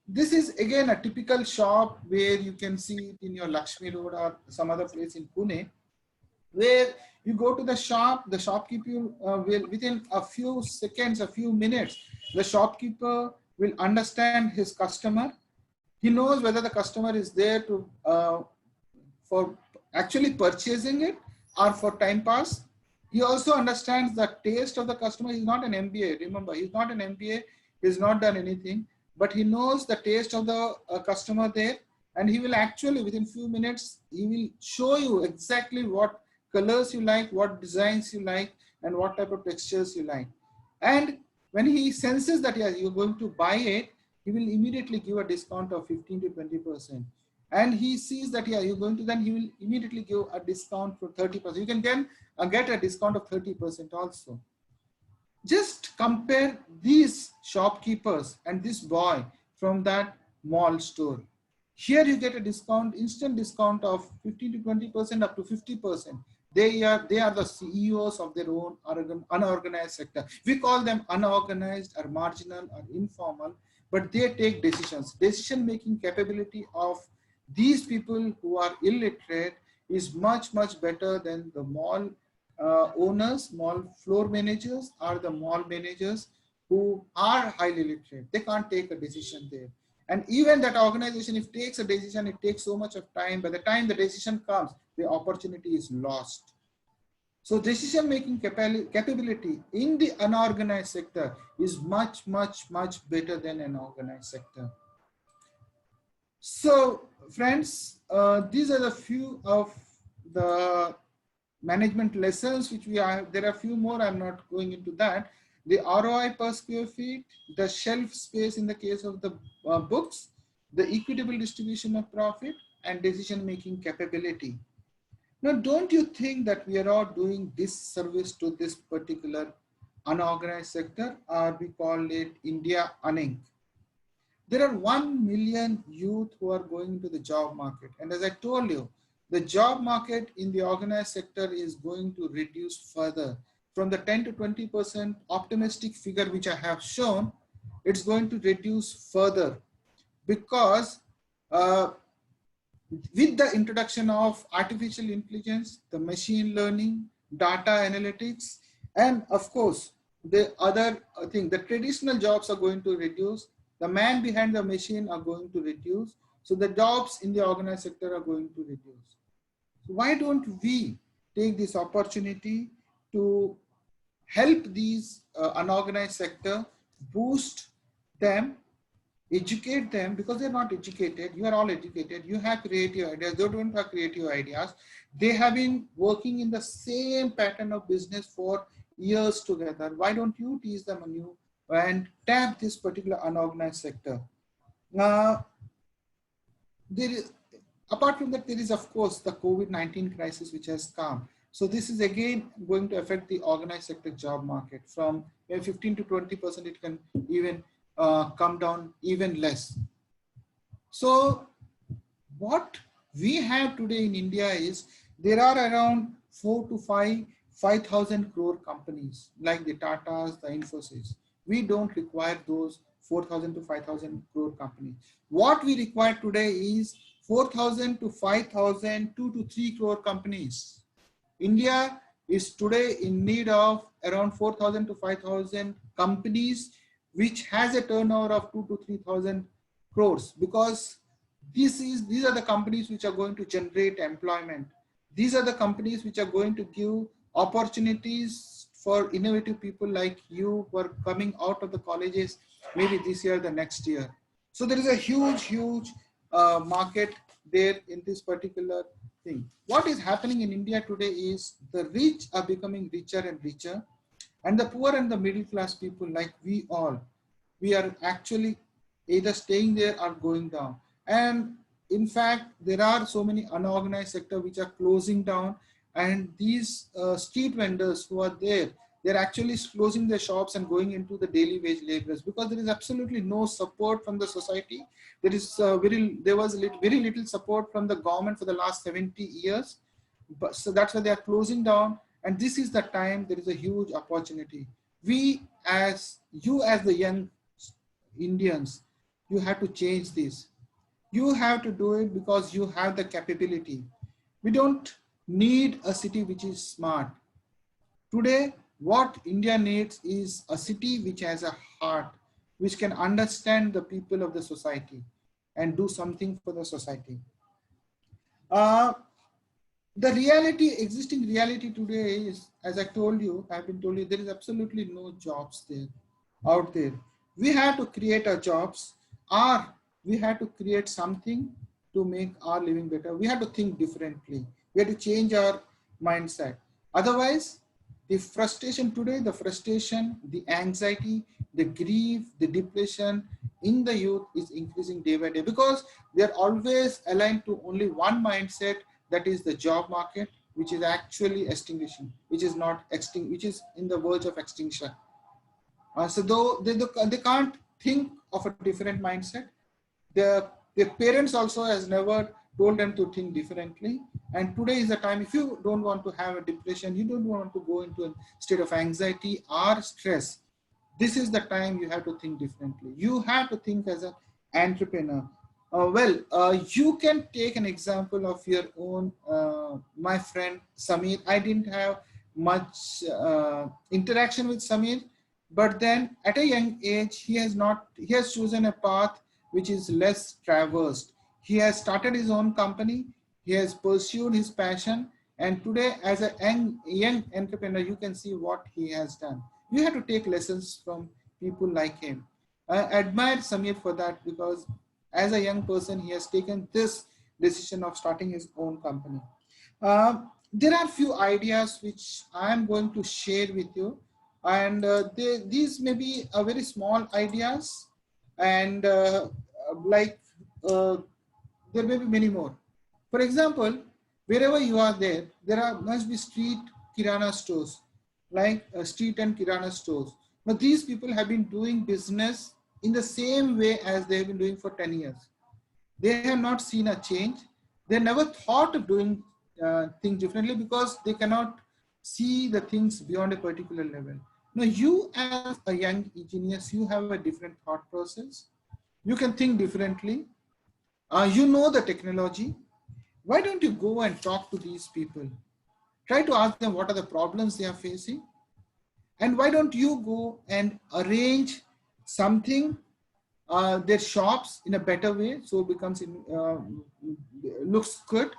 this is again a typical shop where you can see it in your Lakshmi Road or some other place in Pune, where you go to the shop, the shopkeeper will, within a few seconds, a few minutes, the shopkeeper will understand his customer. He knows whether the customer is there to for actually purchasing it or for time pass. He also understands the taste of the customer. He's not an MBA. Remember, he's not an MBA. He's not done anything, but he knows the taste of the customer there, and he will actually within few minutes, he will show you exactly what colors you like, what designs you like, and what type of textures you like. And when he senses that yes, you're going to buy it, he will immediately give a discount of 15 to 20%. And he sees that yeah, you're going to, then he will immediately give a discount for 30%. You can then get a discount of 30% also. Just compare these shopkeepers and this boy from that mall store. Here you get a discount, instant discount of 15 to 20% up to 50%. They are the CEOs of their own unorganized sector. We call them unorganized or marginal or informal, but they take decisions. Decision-making capability of these people who are illiterate is much, much better than the mall owners, mall floor managers, or the mall managers who are highly literate. They can't take a decision there. And even that organization, if it takes a decision, it takes so much of time. By the time the decision comes, the opportunity is lost. So decision-making capability in the unorganized sector is much, much, much better than an organized sector. So friends, these are the few of the management lessons which we have. There are a few more, I'm not going into that. The ROI per square feet, the shelf space in the case of the books, the equitable distribution of profit, and decision-making capability. Now, don't you think that we are all doing disservice to this particular unorganized sector, or we call it India Unink? There are 1 million youth who are going into the job market. And as I told you, the job market in the organized sector is going to reduce further. From the 10 to 20% optimistic figure which I have shown, it's going to reduce further because with the introduction of artificial intelligence, the machine learning, data analytics, and of course, the other thing, the traditional jobs are going to reduce. The man behind the machine are going to reduce. So the jobs in the organized sector are going to reduce. So why don't we take this opportunity to help these unorganized sector, boost them, educate them, because they're not educated. You are all educated. You have creative ideas. They don't have creative ideas. They have been working in the same pattern of business for years together. Why don't you teach them anew and tap this particular unorganized sector? Now, there is, apart from that, there is of course the COVID-19 crisis which has come. So this is again going to affect the organized sector job market. From 15 to 20%, it can even come down even less. So what we have today in India is there are around 5,000 crore companies like the Tatas, the Infosys. We don't require those 4,000 to 5,000 crore companies. What we require today is 4,000 to 5,000, 2 to 3 crore companies. India is today in need of around 4,000 to 5,000 companies, which has a turnover of 2 to 3,000 crores, because these are the companies which are going to generate employment. These are the companies which are going to give opportunities for innovative people like you who are coming out of the colleges, maybe this year, the next year. So there is a huge market there in this particular thing. What is happening in India today is the rich are becoming richer and richer, and the poor and the middle class people like we all, we are actually either staying there or going down. And in fact, there are so many unorganized sectors which are closing down, and these street vendors who are there, they're actually closing their shops and going into the daily wage laborers, because there is absolutely no support from the society. There is very little support from the government for the last 70 years. But so that's why they are closing down. And this is the time there is a huge opportunity. We as the young Indians, you have to change this. You have to do it because you have the capability. We don't need a city which is smart. Today, what India needs is a city which has a heart, which can understand the people of the society and do something for the society. The existing reality today is, as I told you, I've been told you, there is absolutely no jobs there, out there. We have to create our jobs, or we have to create something to make our living better. We have to think differently. We have to change our mindset. Otherwise, the frustration today, the anxiety, the grief, the depression in the youth is increasing day by day, because they're always aligned to only one mindset, that is the job market, which is actually extinguishing, which is in the verge of extinction. So though they can't think of a different mindset, their parents also has never told them to think differently. And today is the time, if you don't want to have a depression, you don't want to go into a state of anxiety or stress, this is the time you have to think differently. You have to think as an entrepreneur. You can take an example of your own, my friend Samir. I didn't have much interaction with Samir, but then at a young age, he has chosen a path which is less traversed. He has started his own company. He has pursued his passion. And today, as a young entrepreneur, you can see what he has done. You have to take lessons from people like him. I admire Samir for that, because as a young person, he has taken this decision of starting his own company. There are few ideas which I am going to share with you. And these may be very small ideas, and there may be many more. For example, wherever you are there must be street kirana stores, like street and kirana stores. But these people have been doing business in the same way as they have been doing for 10 years. They have not seen a change. They never thought of doing things differently, because they cannot see the things beyond a particular level. Now, you as a young genius, you have a different thought process. You can think differently. You know the technology. Why don't you go and talk to these people? Try to ask them what are the problems they are facing. And why don't you go and arrange something, their shops in a better way, so it becomes looks good.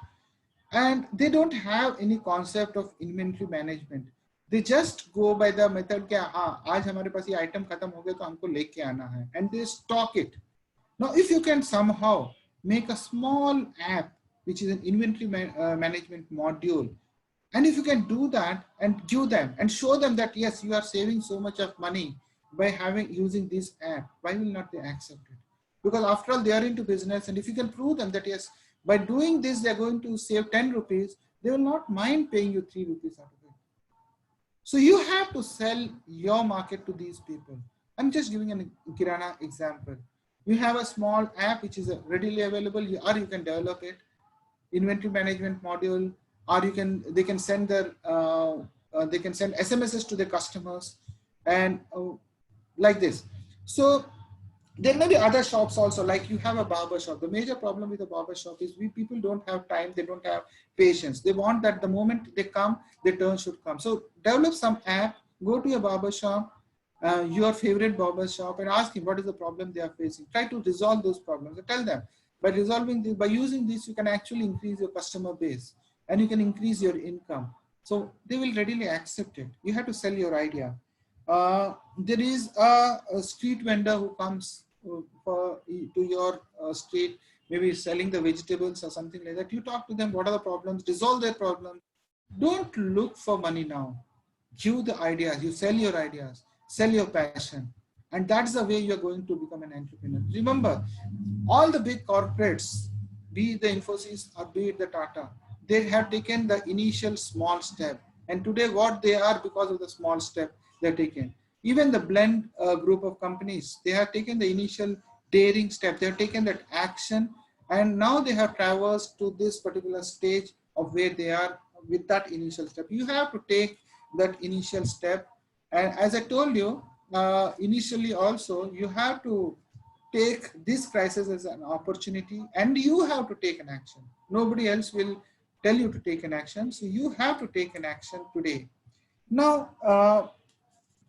And they don't have any concept of inventory management. They just go by the method कि हाँ आज हमारे पास ये item खत्म हो गया तो हमको लेके आना है, and they stock it. Now, if you can somehow make a small app, which is an inventory management module, and if you can do that and give them and show them that, yes, you are saving so much of money by using this app, why will not they accept it? Because after all, they are into business. And if you can prove them that, yes, by doing this, they're going to save 10 rupees, they will not mind paying you 3 rupees out of it. So you have to sell your market to these people. I'm just giving a Kirana example. You have a small app which is readily available, or you can develop it, inventory management module, or they can send SMSs to their customers, and like this. So there may be other shops also, like you have a barber shop. The major problem with a barber shop is people don't have time, they don't have patience. They want that the moment they come, their turn should come. So develop some app, go to your barber shop, your favorite barber shop, and ask him what is the problem they are facing. Try to resolve those problems and tell them, by resolving this, by using this, you can actually increase your customer base and you can increase your income. So they will readily accept it. You have to sell your idea. There is a street vendor who comes to your street, maybe selling the vegetables or something like that. You talk to them, what are the problems, resolve their problems. Don't look for money now. Give the ideas, you sell your ideas, sell your passion. And that's the way you're going to become an entrepreneur. Remember, all the big corporates, be it the Infosys or be it the Tata, they have taken the initial small step. And today what they are, because of the small step they're taken. Even the Blend group of companies, they have taken the initial daring step. They have taken that action, and now they have traversed to this particular stage of where they are with that initial step. You have to take that initial step. And as I told you, initially also, you have to take this crisis as an opportunity, and you have to take an action. Nobody else will tell you to take an action. So you have to take an action today. Now,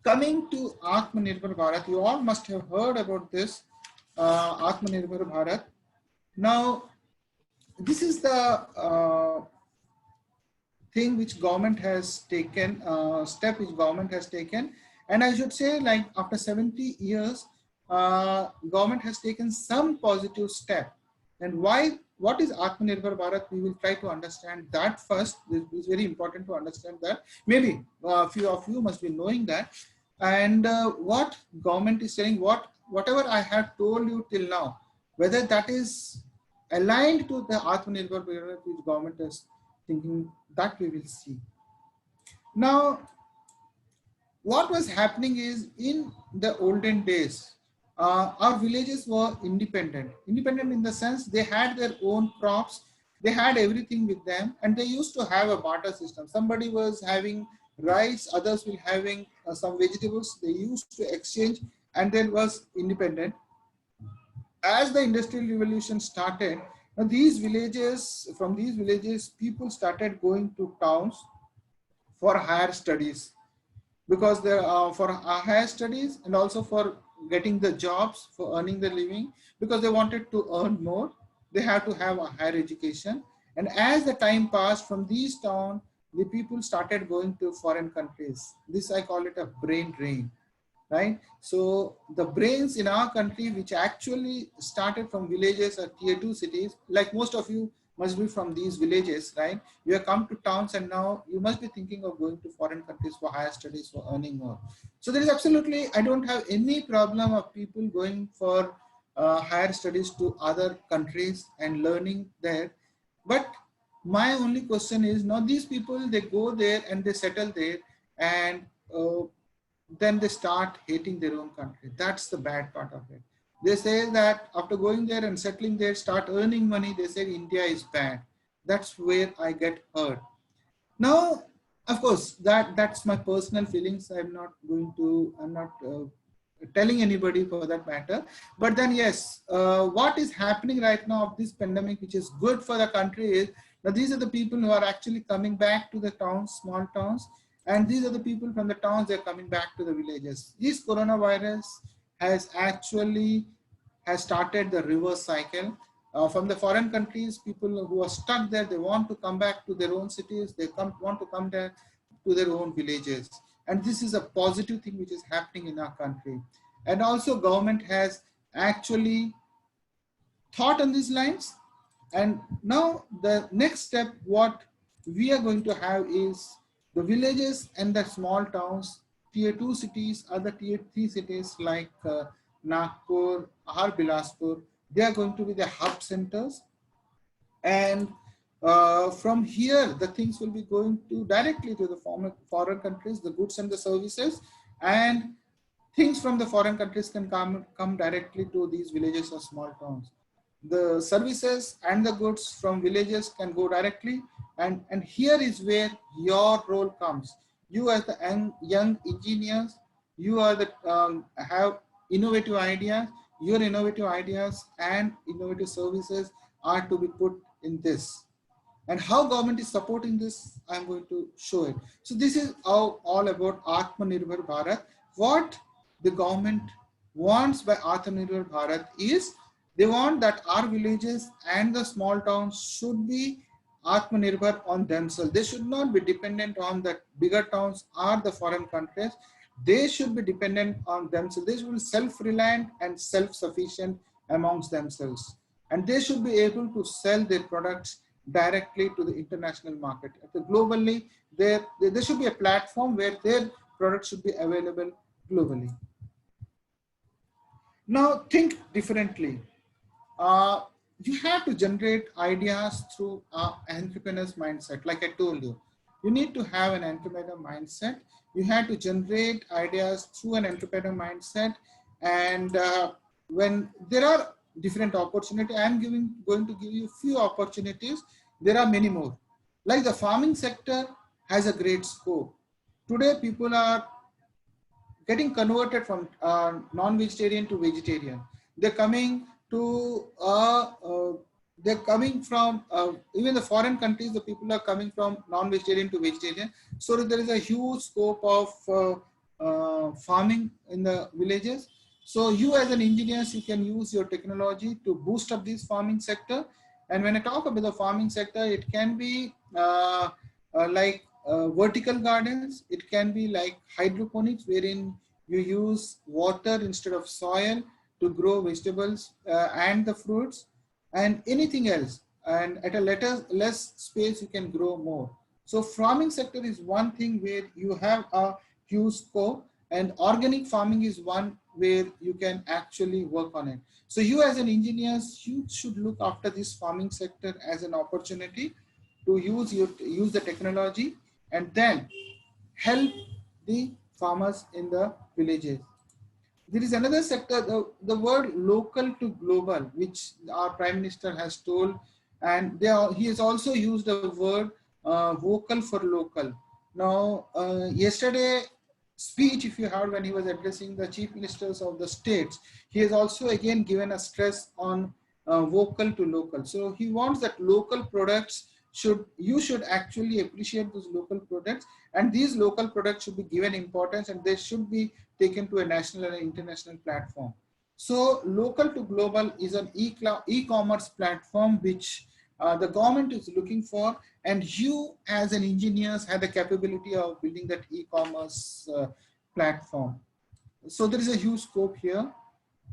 coming to Atmanirbhar Bharat, you all must have heard about this, Atmanirbhar Bharat. Now, this is the thing which government has taken, step which government has taken. And I should say, like, after 70 years, government has taken some positive step. And why? What is Atmanirbhar Bharat? We will try to understand that first. It is very important to understand that. Maybe a few of you must be knowing that. And what government is saying, whatever I have told you till now, whether that is aligned to the Atmanirbhar Bharat which government is thinking, that we will see. Now, what was happening is, in the olden days, our villages were independent. Independent in the sense they had their own crops, they had everything with them, and they used to have a barter system. Somebody was having rice, others will having some vegetables. They used to exchange, and then was independent. As the industrial revolution started, now from these villages, people started going to towns for higher studies, because they're for higher studies and also for getting the jobs, for earning the living, because they wanted to earn more. They have to have a higher education. And as the time passed, from these towns, the people started going to foreign countries. This, I call it a brain drain, right? So the brains in our country, which actually started from villages or tier 2 cities, like most of you must be from these villages, right? You have come to towns, and now you must be thinking of going to foreign countries for higher studies, for earning more. So there is absolutely, I don't have any problem of people going for higher studies to other countries and learning there. But my only question is, now these people, they go there and they settle there, and then they start hating their own country. That's the bad part of it. They say that after going there and settling there, start earning money, they say India is bad. That's where I get hurt. Now, of course, that's my personal feelings. I'm not telling anybody for that matter. But then, yes, what is happening right now of this pandemic, which is good for the country, is that these are the people who are actually coming back to the towns, small towns. And these are the people from the towns, they're coming back to the villages. This coronavirus has started the reverse cycle. From the foreign countries, people who are stuck there, they want to come back to their own cities, want to come there to their own villages. And this is a positive thing which is happening in our country. And also government has actually thought on these lines. And now the next step, what we are going to have is the villages and the small towns, tier 2 cities, other tier 3 cities like Nagpur or Bilaspur. They are going to be the hub centers. And from here, the things will be going to directly to the foreign countries, the goods and the services, and things from the foreign countries can come directly to these villages or small towns. The services and the goods from villages can go directly, and here is where your role comes. You as the young engineers, you are the have innovative ideas. Your innovative ideas and innovative services are to be put in this. And how government is supporting this, I'm going to show it. So this is all about Atmanirbhar Bharat. What the government wants by Atmanirbhar Bharat is, they want that our villages and the small towns should be Atmanirbhar on themselves. They should not be dependent on the bigger towns or the foreign countries. They should be dependent on themselves. They should be self-reliant and self-sufficient amongst themselves. And they should be able to sell their products directly to the international market. Globally, there should be a platform where their products should be available globally. Now think differently. You have to generate ideas through an entrepreneur's mindset. Like I told you, you need to have an entrepreneur mindset. You have to generate ideas through an entrepreneur mindset. And when there are different opportunities, I'm going to give you a few opportunities. There are many more. Like the farming sector has a great scope. Today, people are getting converted from non-vegetarian to vegetarian. They're coming to they're coming from even the foreign countries. The people are coming from non-vegetarian to vegetarian. So there is a huge scope of farming in the villages. So you as an engineer, you can use your technology to boost up this farming sector. And when I talk about the farming sector, it can be like vertical gardens. It can be like hydroponics, wherein you use water instead of soil to grow vegetables and the fruits and anything else. And at a less space, you can grow more. So farming sector is one thing where you have a huge scope, and organic farming is one where you can actually work on it. So you as an engineer, you should look after this farming sector as an opportunity to use the technology and then help the farmers in the villages. There is another sector, the word local to global, which our Prime Minister has told, and he has also used the word vocal for local. Now, yesterday speech, if you heard when he was addressing the chief ministers of the states, he has also again given a stress on vocal to local. So he wants that local products you should actually appreciate those local products, and these local products should be given importance, and they should be taken to a national and international platform. So local to global is an e-commerce platform which the government is looking for, and you as an engineer have the capability of building that e-commerce platform. So there is a huge scope here.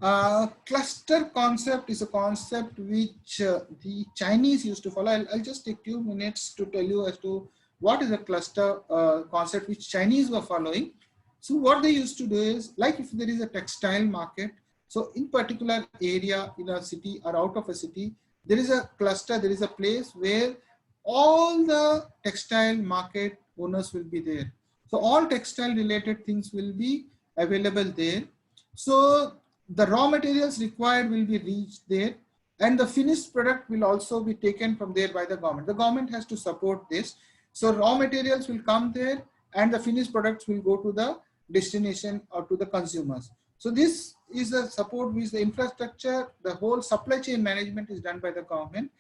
Cluster concept is a concept which the Chinese used to follow. I'll just take 2 minutes to tell you as to what is a cluster concept which Chinese were following. So what they used to do is, like if there is a textile market, so in particular area in a city or out of a city, there is a cluster, there is a place where all the textile market owners will be there. So all textile related things will be available there. So the raw materials required will be reached there, and the finished product will also be taken from there by the government. The government has to support this. So raw materials will come there and the finished products will go to the destination or to the consumers. So this is the support with the infrastructure, the whole supply chain management is done by the government.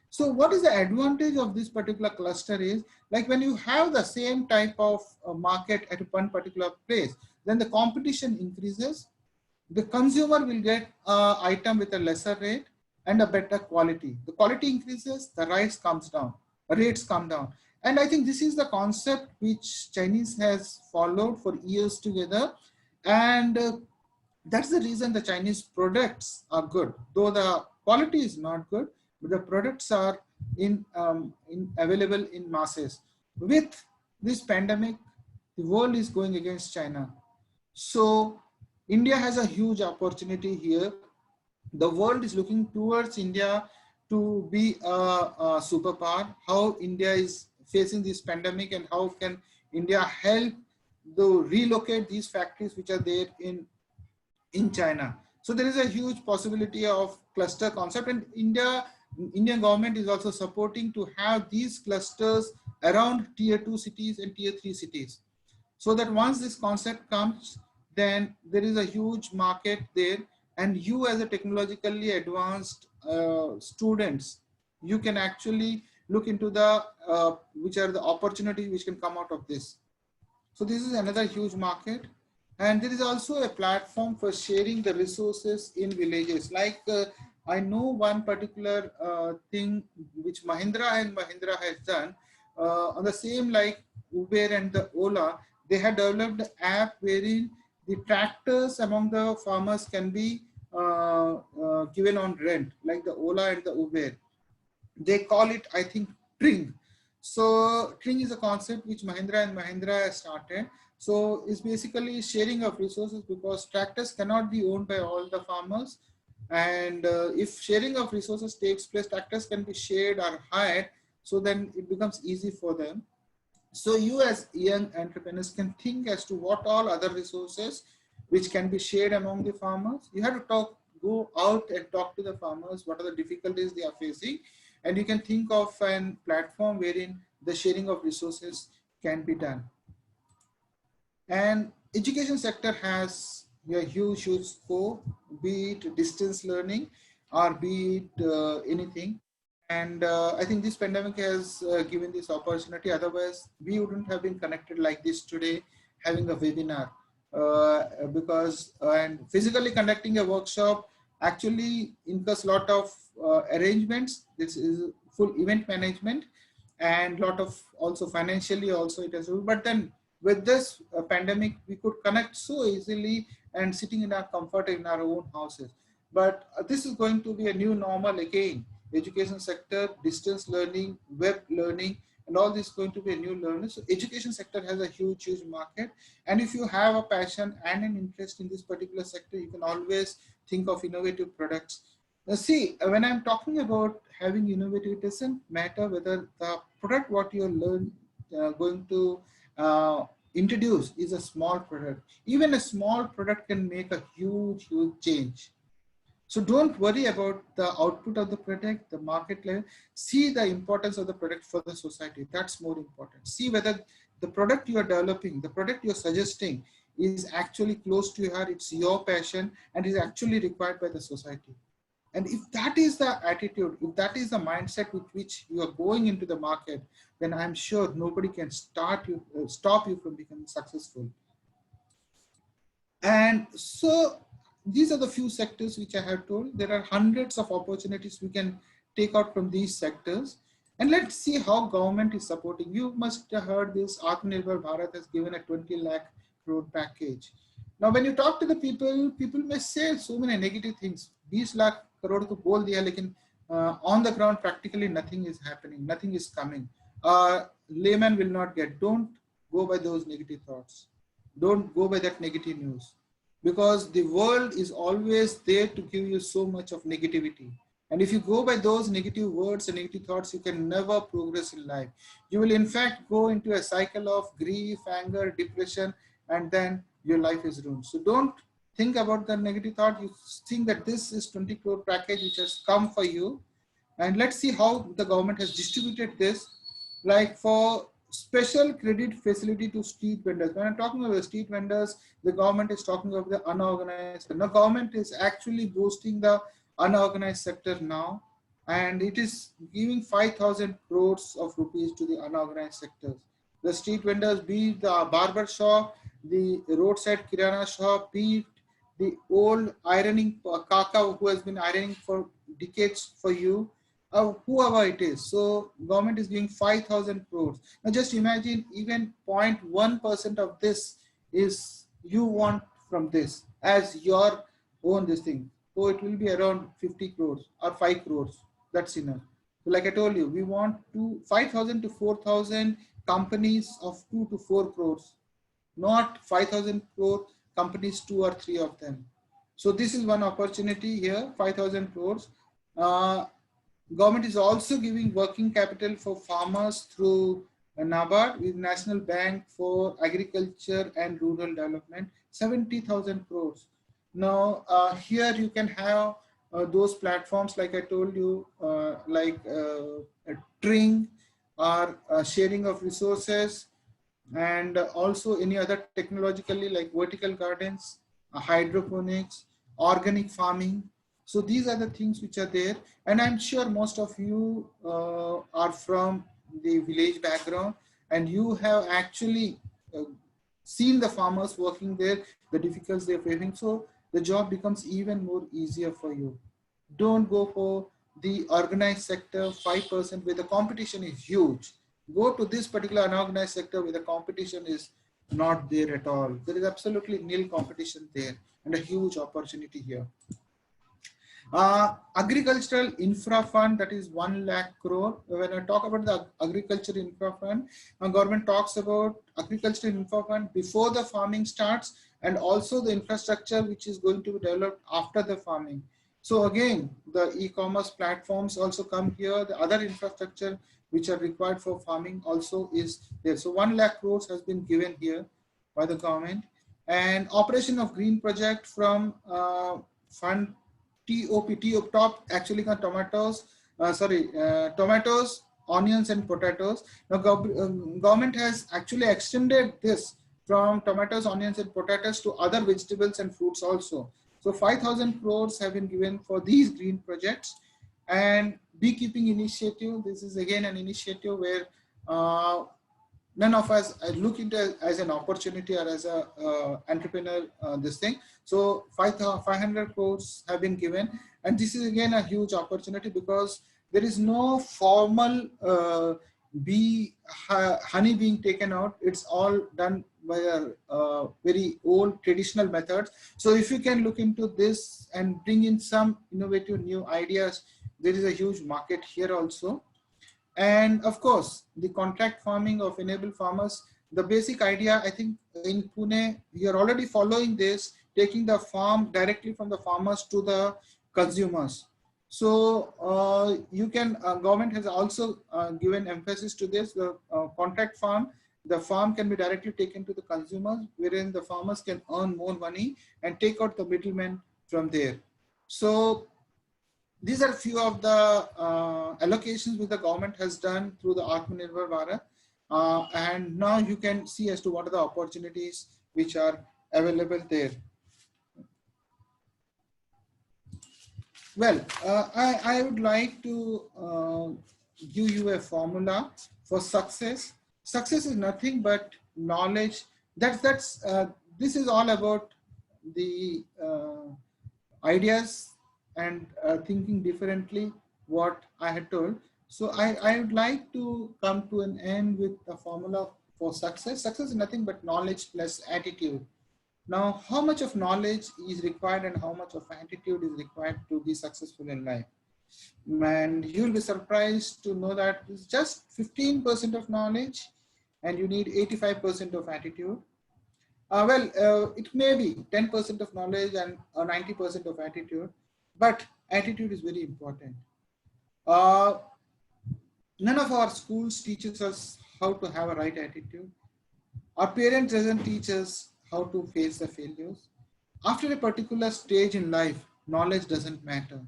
So what is the advantage of this particular cluster is, like when you have the same type of market at one particular place, then the competition increases. The consumer will get an item with a lesser rate and a better quality. The quality increases, the rates come down. And I think this is the concept which Chinese has followed for years together. And That's the reason the Chinese products are good, though the quality is not good, but the products are in available in masses. With this pandemic, the world is going against China. So India has a huge opportunity here. The world is looking towards India to be a superpower. How India is facing this pandemic and how can India help to relocate these factories which are there in China. So there is a huge possibility of cluster concept, and Indian government is also supporting to have these clusters around tier 2 cities and tier 3 cities. So that once this concept comes, then there is a huge market there, and you as a technologically advanced students, you can actually look into the which are the opportunities which can come out of this. So this is another huge market. And there is also a platform for sharing the resources in villages. Like I know one particular thing which Mahindra and Mahindra has done on the same like Uber and the Ola, they had developed an app wherein the tractors among the farmers can be given on rent, like the Ola and the Uber. They call it, I think, Tring. So Tring is a concept which Mahindra and Mahindra has started. So it's basically sharing of resources, because tractors cannot be owned by all the farmers. And if sharing of resources takes place, tractors can be shared or hired. So then it becomes easy for them. So you as young entrepreneurs can think as to what all other resources which can be shared among the farmers. You have to go out and talk to the farmers, what are the difficulties they are facing. And you can think of a platform wherein the sharing of resources can be done. And education sector has a huge scope, be it distance learning or be it anything. And I think this pandemic has given this opportunity. Otherwise, we wouldn't have been connected like this today, having a webinar. Because and physically conducting a workshop actually incurs a lot of arrangements. This is full event management, and lot of also financially also it has. But then with this pandemic, we could connect so easily and sitting in our comfort in our own houses. But this is going to be a new normal again. Education sector, distance learning, web learning, and all this is going to be a new learning. So education sector has a huge market. And if you have a passion and an interest in this particular sector, you can always think of innovative products. Now see, when I'm talking about having innovative, it doesn't matter whether the product what you're going to introduce is a small product. Even a small product can make a huge change. So don't worry about the output of the product, the market level. See the importance of the product for the society. That's more important. See whether the product you are developing, the product you're suggesting is actually close to your heart, it's your passion, and is actually required by the society. And if that is the attitude, if that is the mindset with which you are going into the market, then I'm sure nobody can stop you from becoming successful. And so these are the few sectors which I have told. There are hundreds of opportunities we can take out from these sectors. And let's see how government is supporting. You must have heard this, Atmanirbhar Bharat has given a 20 lakh crore package. Now, when you talk to the people, people may say so many negative things. 20 lakh crore to bol diya, lekin on the ground, practically nothing is happening, nothing is coming. Layman will not get. Don't go by those negative thoughts. Don't go by that negative news, because the world is always there to give you so much of negativity. And if you go by those negative words and negative thoughts, you can never progress in life. You will in fact go into a cycle of grief, anger, depression, and then your life is ruined. So don't think about the negative thought. You think that this is 20 crore package which has come for you. And let's see how the government has distributed this. Like for special credit facility to street vendors. When I'm talking about the street vendors, the government is talking about the unorganized. The government is actually boosting the unorganized sector now, and it is giving 5,000 crores of rupees to the unorganized sectors. The street vendors, be it the barber shop, the roadside kirana shop, be it the old ironing kaka who has been ironing for decades for you, whoever it is. So government is giving 5,000 crores. Now just imagine even 0.1% of this is you want from this as your own this thing. So it will be around 50 crores or 5 crores. That's enough. So like I told you, we want 5,000 to 4,000 companies of 2 to 4 crores, not 5,000 crore companies, 2 or 3 of them. So this is one opportunity here, 5,000 crores. Government is also giving working capital for farmers through NABARD with National Bank for Agriculture and Rural Development, 70,000 crores. Now, here you can have those platforms like I told you, like Tring or sharing of resources, and also any other technologically like vertical gardens, hydroponics, organic farming. So these are the things which are there. And I'm sure most of you are from the village background, and you have actually seen the farmers working there, the difficulties they're facing. So the job becomes even more easier for you. Don't go for the organized sector 5% where the competition is huge. Go to this particular unorganized sector where the competition is not there at all. There is absolutely nil competition there and a huge opportunity here. Agricultural infra fund, that is 1 lakh crore. When I talk about the agriculture infra fund, government talks about agricultural infra fund before the farming starts, and also the infrastructure which is going to be developed after the farming. So again, the e-commerce platforms also come here. The other infrastructure which are required for farming also is there. So 1 lakh crores has been given here by the government. And operation of green project from fund top actually tomatoes, tomatoes, onions and potatoes. Now government has actually extended this from tomatoes, onions and potatoes to other vegetables and fruits also. So 5,000 crores have been given for these green projects. And beekeeping initiative, this is again an initiative where none of us look into as an opportunity or as a entrepreneur this thing. So 500 crores have been given, and this is again a huge opportunity because there is no formal honey being taken out. It's all done by a very old traditional methods. So if you can look into this and bring in some innovative new ideas, there is a huge market here also. And of course, the contract farming of enable farmers, the basic idea, I think in Pune, we are already following this, taking the farm directly from the farmers to the consumers. So you can, government has also given emphasis to this, the contract farm, the farm can be directly taken to the consumers, wherein the farmers can earn more money and take out the middlemen from there. So these are few of the allocations which the government has done through the Atmanirbhar Bharat. And now you can see as to what are the opportunities which are available there. Well, I would like to give you a formula for success. Success is nothing but knowledge. This is all about the ideas and thinking differently, what I had told. So I would like to come to an end with a formula for success. Success is nothing but knowledge plus attitude. Now, how much of knowledge is required and how much of attitude is required to be successful in life? And you'll be surprised to know that it's just 15% of knowledge and you need 85% of attitude. It may be 10% of knowledge and 90% of attitude, but attitude is very important. None of our schools teaches us how to have a right attitude. Our parents doesn't teach us how to face the failures. After a particular stage in life, knowledge doesn't matter.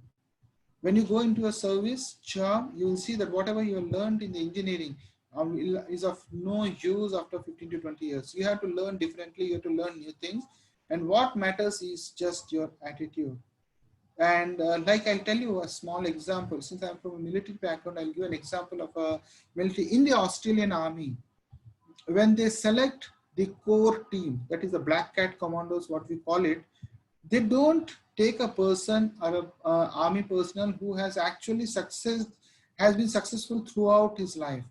When you go into a service job, you will see that whatever you have learned in the engineering is of no use after 15 to 20 years. You have to learn differently, you have to learn new things. And what matters is just your attitude. And like I'll tell you a small example, since I'm from a military background, I'll give an example of a military in the Australian Army. When they select the core team, that is the Black Cat Commandos, what we call it, they don't take a person or an army personnel who has actually has been successful throughout his life.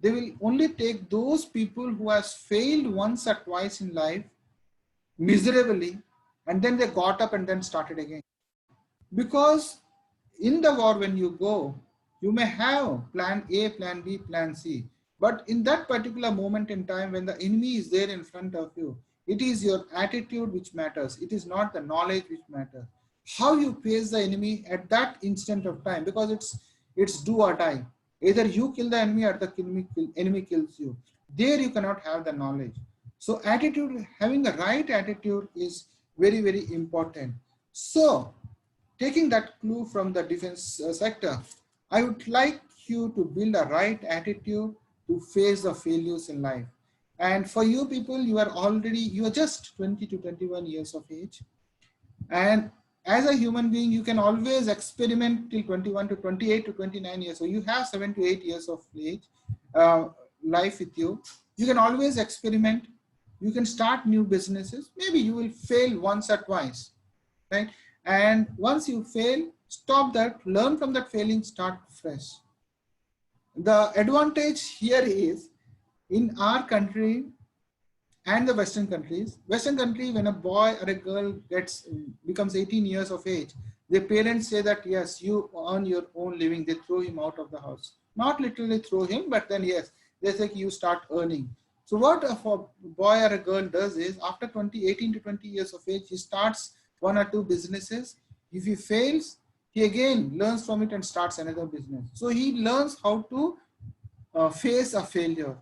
They will only take those people who has failed once or twice in life miserably, and then they got up and then started again. Because in the war, when you go, you may have plan A, plan B, plan C. But in that particular moment in time, when the enemy is there in front of you, it is your attitude which matters. It is not the knowledge which matters. How you face the enemy at that instant of time, because it's do or die. Either you kill the enemy or the enemy kills you. There you cannot have the knowledge. So attitude, having the right attitude is very, very important. So taking that clue from the defense sector, I would like you to build a right attitude to face the failures in life. And for you people, you are just 20 to 21 years of age. And as a human being, you can always experiment till 21 to 28 to 29 years. So you have 7 to 8 years of age, life with you. You can always experiment. You can start new businesses. Maybe you will fail once or twice, right? And once you fail, stop that, learn from that failing, start fresh. The advantage here is in our country and the Western countries, when a boy or a girl becomes 18 years of age, their parents say that, yes, you earn your own living. They throw him out of the house. Not literally throw him, but then yes, they say you start earning. So what a boy or a girl does is after 18 to 20 years of age, he starts 1 or 2 businesses. If he fails, he again learns from it and starts another business. So he learns how to face a failure.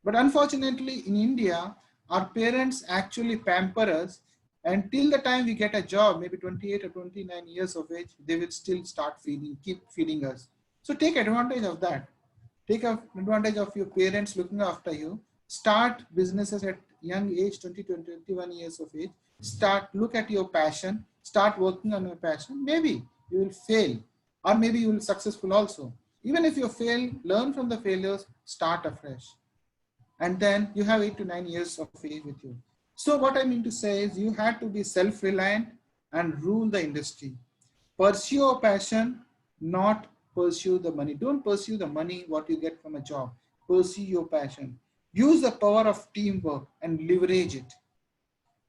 But unfortunately in India, our parents actually pamper us, and till the time we get a job, maybe 28 or 29 years of age, they will still start keep feeding us. So take advantage of that. Take advantage of your parents looking after you. Start businesses at young age, 20 to 21 years of age. Look at your passion, start working on your passion. Maybe you will fail, or maybe you will successful also. Even if you fail, learn from the failures, start afresh. And then you have 8 to 9 years of age with you. So what I mean to say is you have to be self-reliant and rule the industry. Pursue your passion, not pursue the money. Don't pursue the money, what you get from a job. Pursue your passion. Use the power of teamwork and leverage it.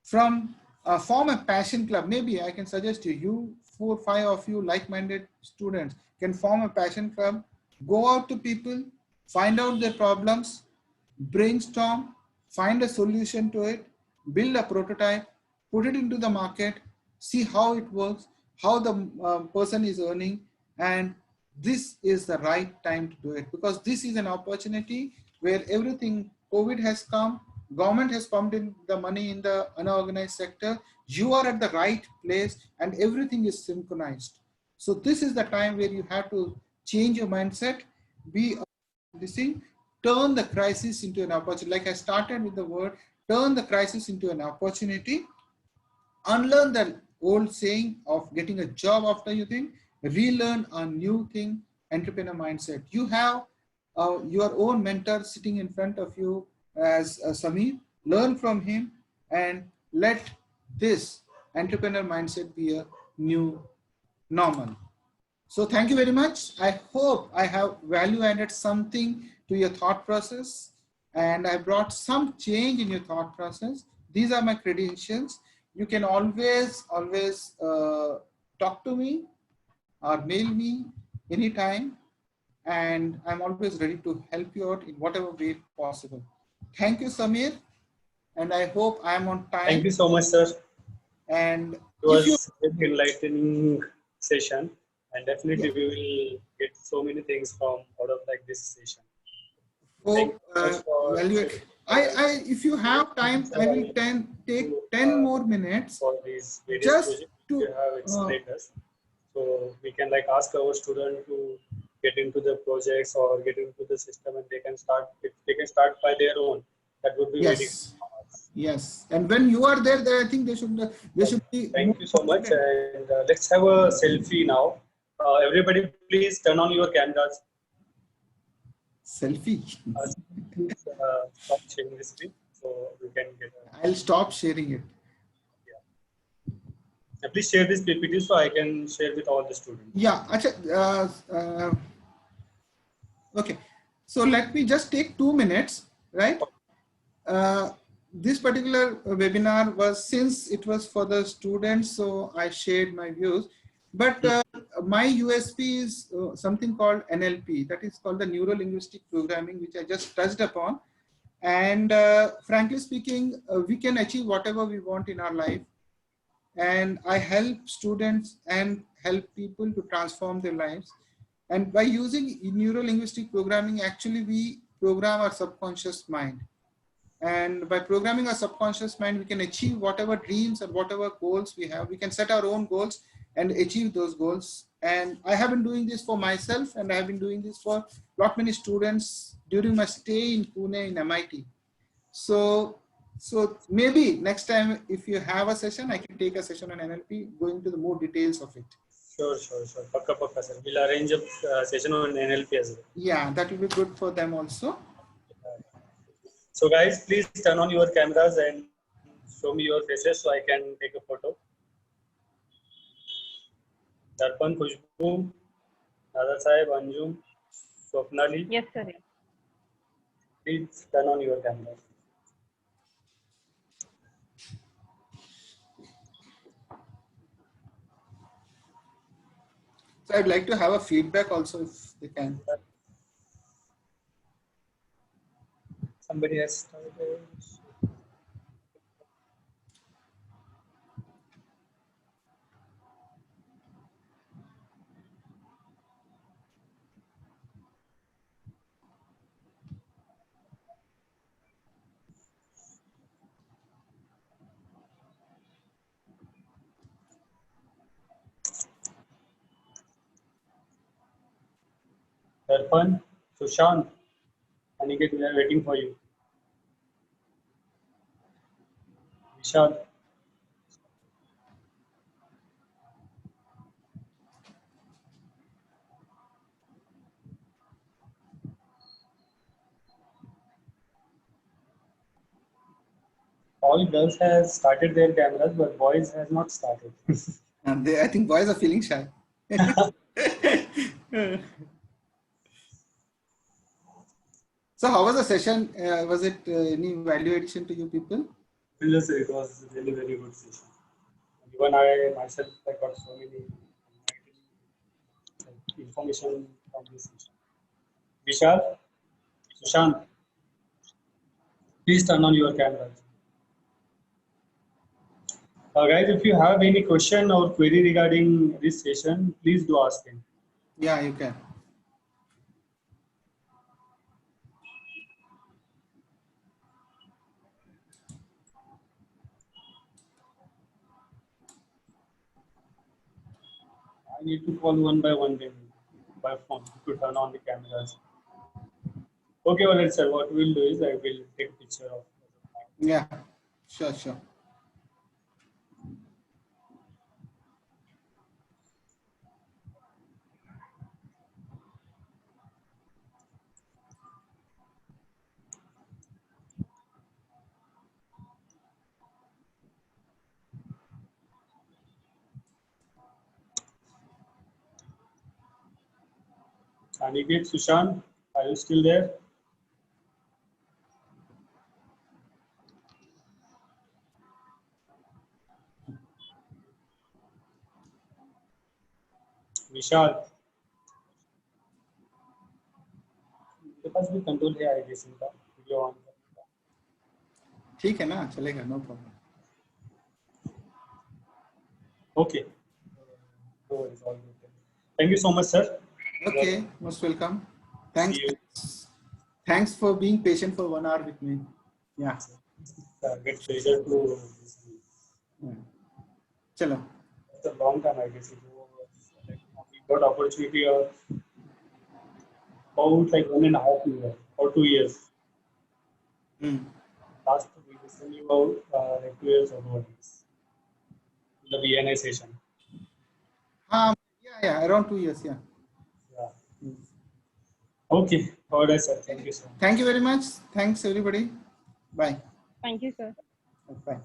Form a passion club. Maybe I can suggest you 4 or 5 of you like-minded students can form a passion club. Go out to people, find out their problems, brainstorm, find a solution to it, build a prototype, put it into the market, see how it works, how the person is earning, and this is the right time to do it, because this is an opportunity where everything, COVID has come, government has pumped in the money in the unorganized sector, you are at the right place and everything is synchronized. So this is the time where you have to change your mindset, turn the crisis into an opportunity. Like I started with the word, turn the crisis into an opportunity, unlearn the old saying of getting a job after you think, relearn a new thing, entrepreneur mindset. You have your own mentor sitting in front of you as Samir, learn from him and let this entrepreneur mindset be a new normal. So thank you very much. I hope I have value added something to your thought process and I brought some change in your thought process. These are my credentials. You can always talk to me or mail me anytime, and I'm always ready to help you out in whatever way possible. Thank you, Samir, and I hope I'm on time. Thank you so much, sir. And it was an enlightening session, and definitely we will get so many things from out of like this session. If you have time, I will take 10 more minutes for these various just projects to you have explained us. So we can like ask our student to get into the projects or get into the system, and they can start. If they can start by their own, that would be very. Yes, and when you are there, I think they should be. Thank you so much, and let's have a selfie now. Everybody, please turn on your cameras. Selfie. Stop sharing this screen so we can get. I'll stop sharing it. Yeah. Please share this PPT so I can share with all the students. Yeah. Okay. So let me just take 2 minutes, right? this particular webinar was, since it was for the students, so I shared my views. But my USP is something called NLP, that is called the Neuro Linguistic Programming, which I just touched upon. And frankly speaking, we can achieve whatever we want in our life. And I help students and help people to transform their lives. And by using Neuro Linguistic Programming, actually we program our subconscious mind. And by programming our subconscious mind, we can achieve whatever dreams and whatever goals we have. We can set our own goals and achieve those goals. And I have been doing this for myself, and I have been doing this for many students during my stay in Pune in MIT. So maybe next time, if you have a session, I can take a session on NLP, go into the more details of it. Sure. Pakka, sir. We'll arrange a session on NLP as well. Yeah, that will be good for them also. So guys, please turn on your cameras and show me your faces so I can take a photo. Darpan, Khushbu, Dada Sahib, Anjum, Swapnali. Yes, sir. Please turn on your cameras. So I'd like to have a feedback also, if they can. Somebody has started. Darpan, Sushant, Aniket, we are waiting for you. Vishal. All girls have started their cameras, but boys has not started. And they, I think boys are feeling shy. So how was the session? Was it any value addition to you people? Yes, it was really very good session. Even I myself, I got so many information from this session. Vishal, Sushant, please turn on your cameras. Guys, if you have any question or query regarding this session, please do ask him. Yeah, you can. I need to call one by one then by phone to turn on the cameras. Okay, all right, sir. What we'll do is I will take a picture of. Yeah, sure. Aniket, Sushant, are you still there? विशाल मेरे पास भी control है I guess इनका video on करने का ठीक है ना चलेगा no problem okay no worries, all good. Thank you so much, sir. Okay, most welcome. Thanks for being patient for 1 hour with me. Yeah. Great pleasure to listen. Chalo. It's a long time, I guess. We got opportunity of about like 1.5 years or 2 years. Last we listened about like 2 years ago. The VNA session. Yeah, around 2 years, yeah. Okay, all right, sir. Thank you so much. Thank you very much. Thanks, everybody. Bye. Thank you, sir. Bye.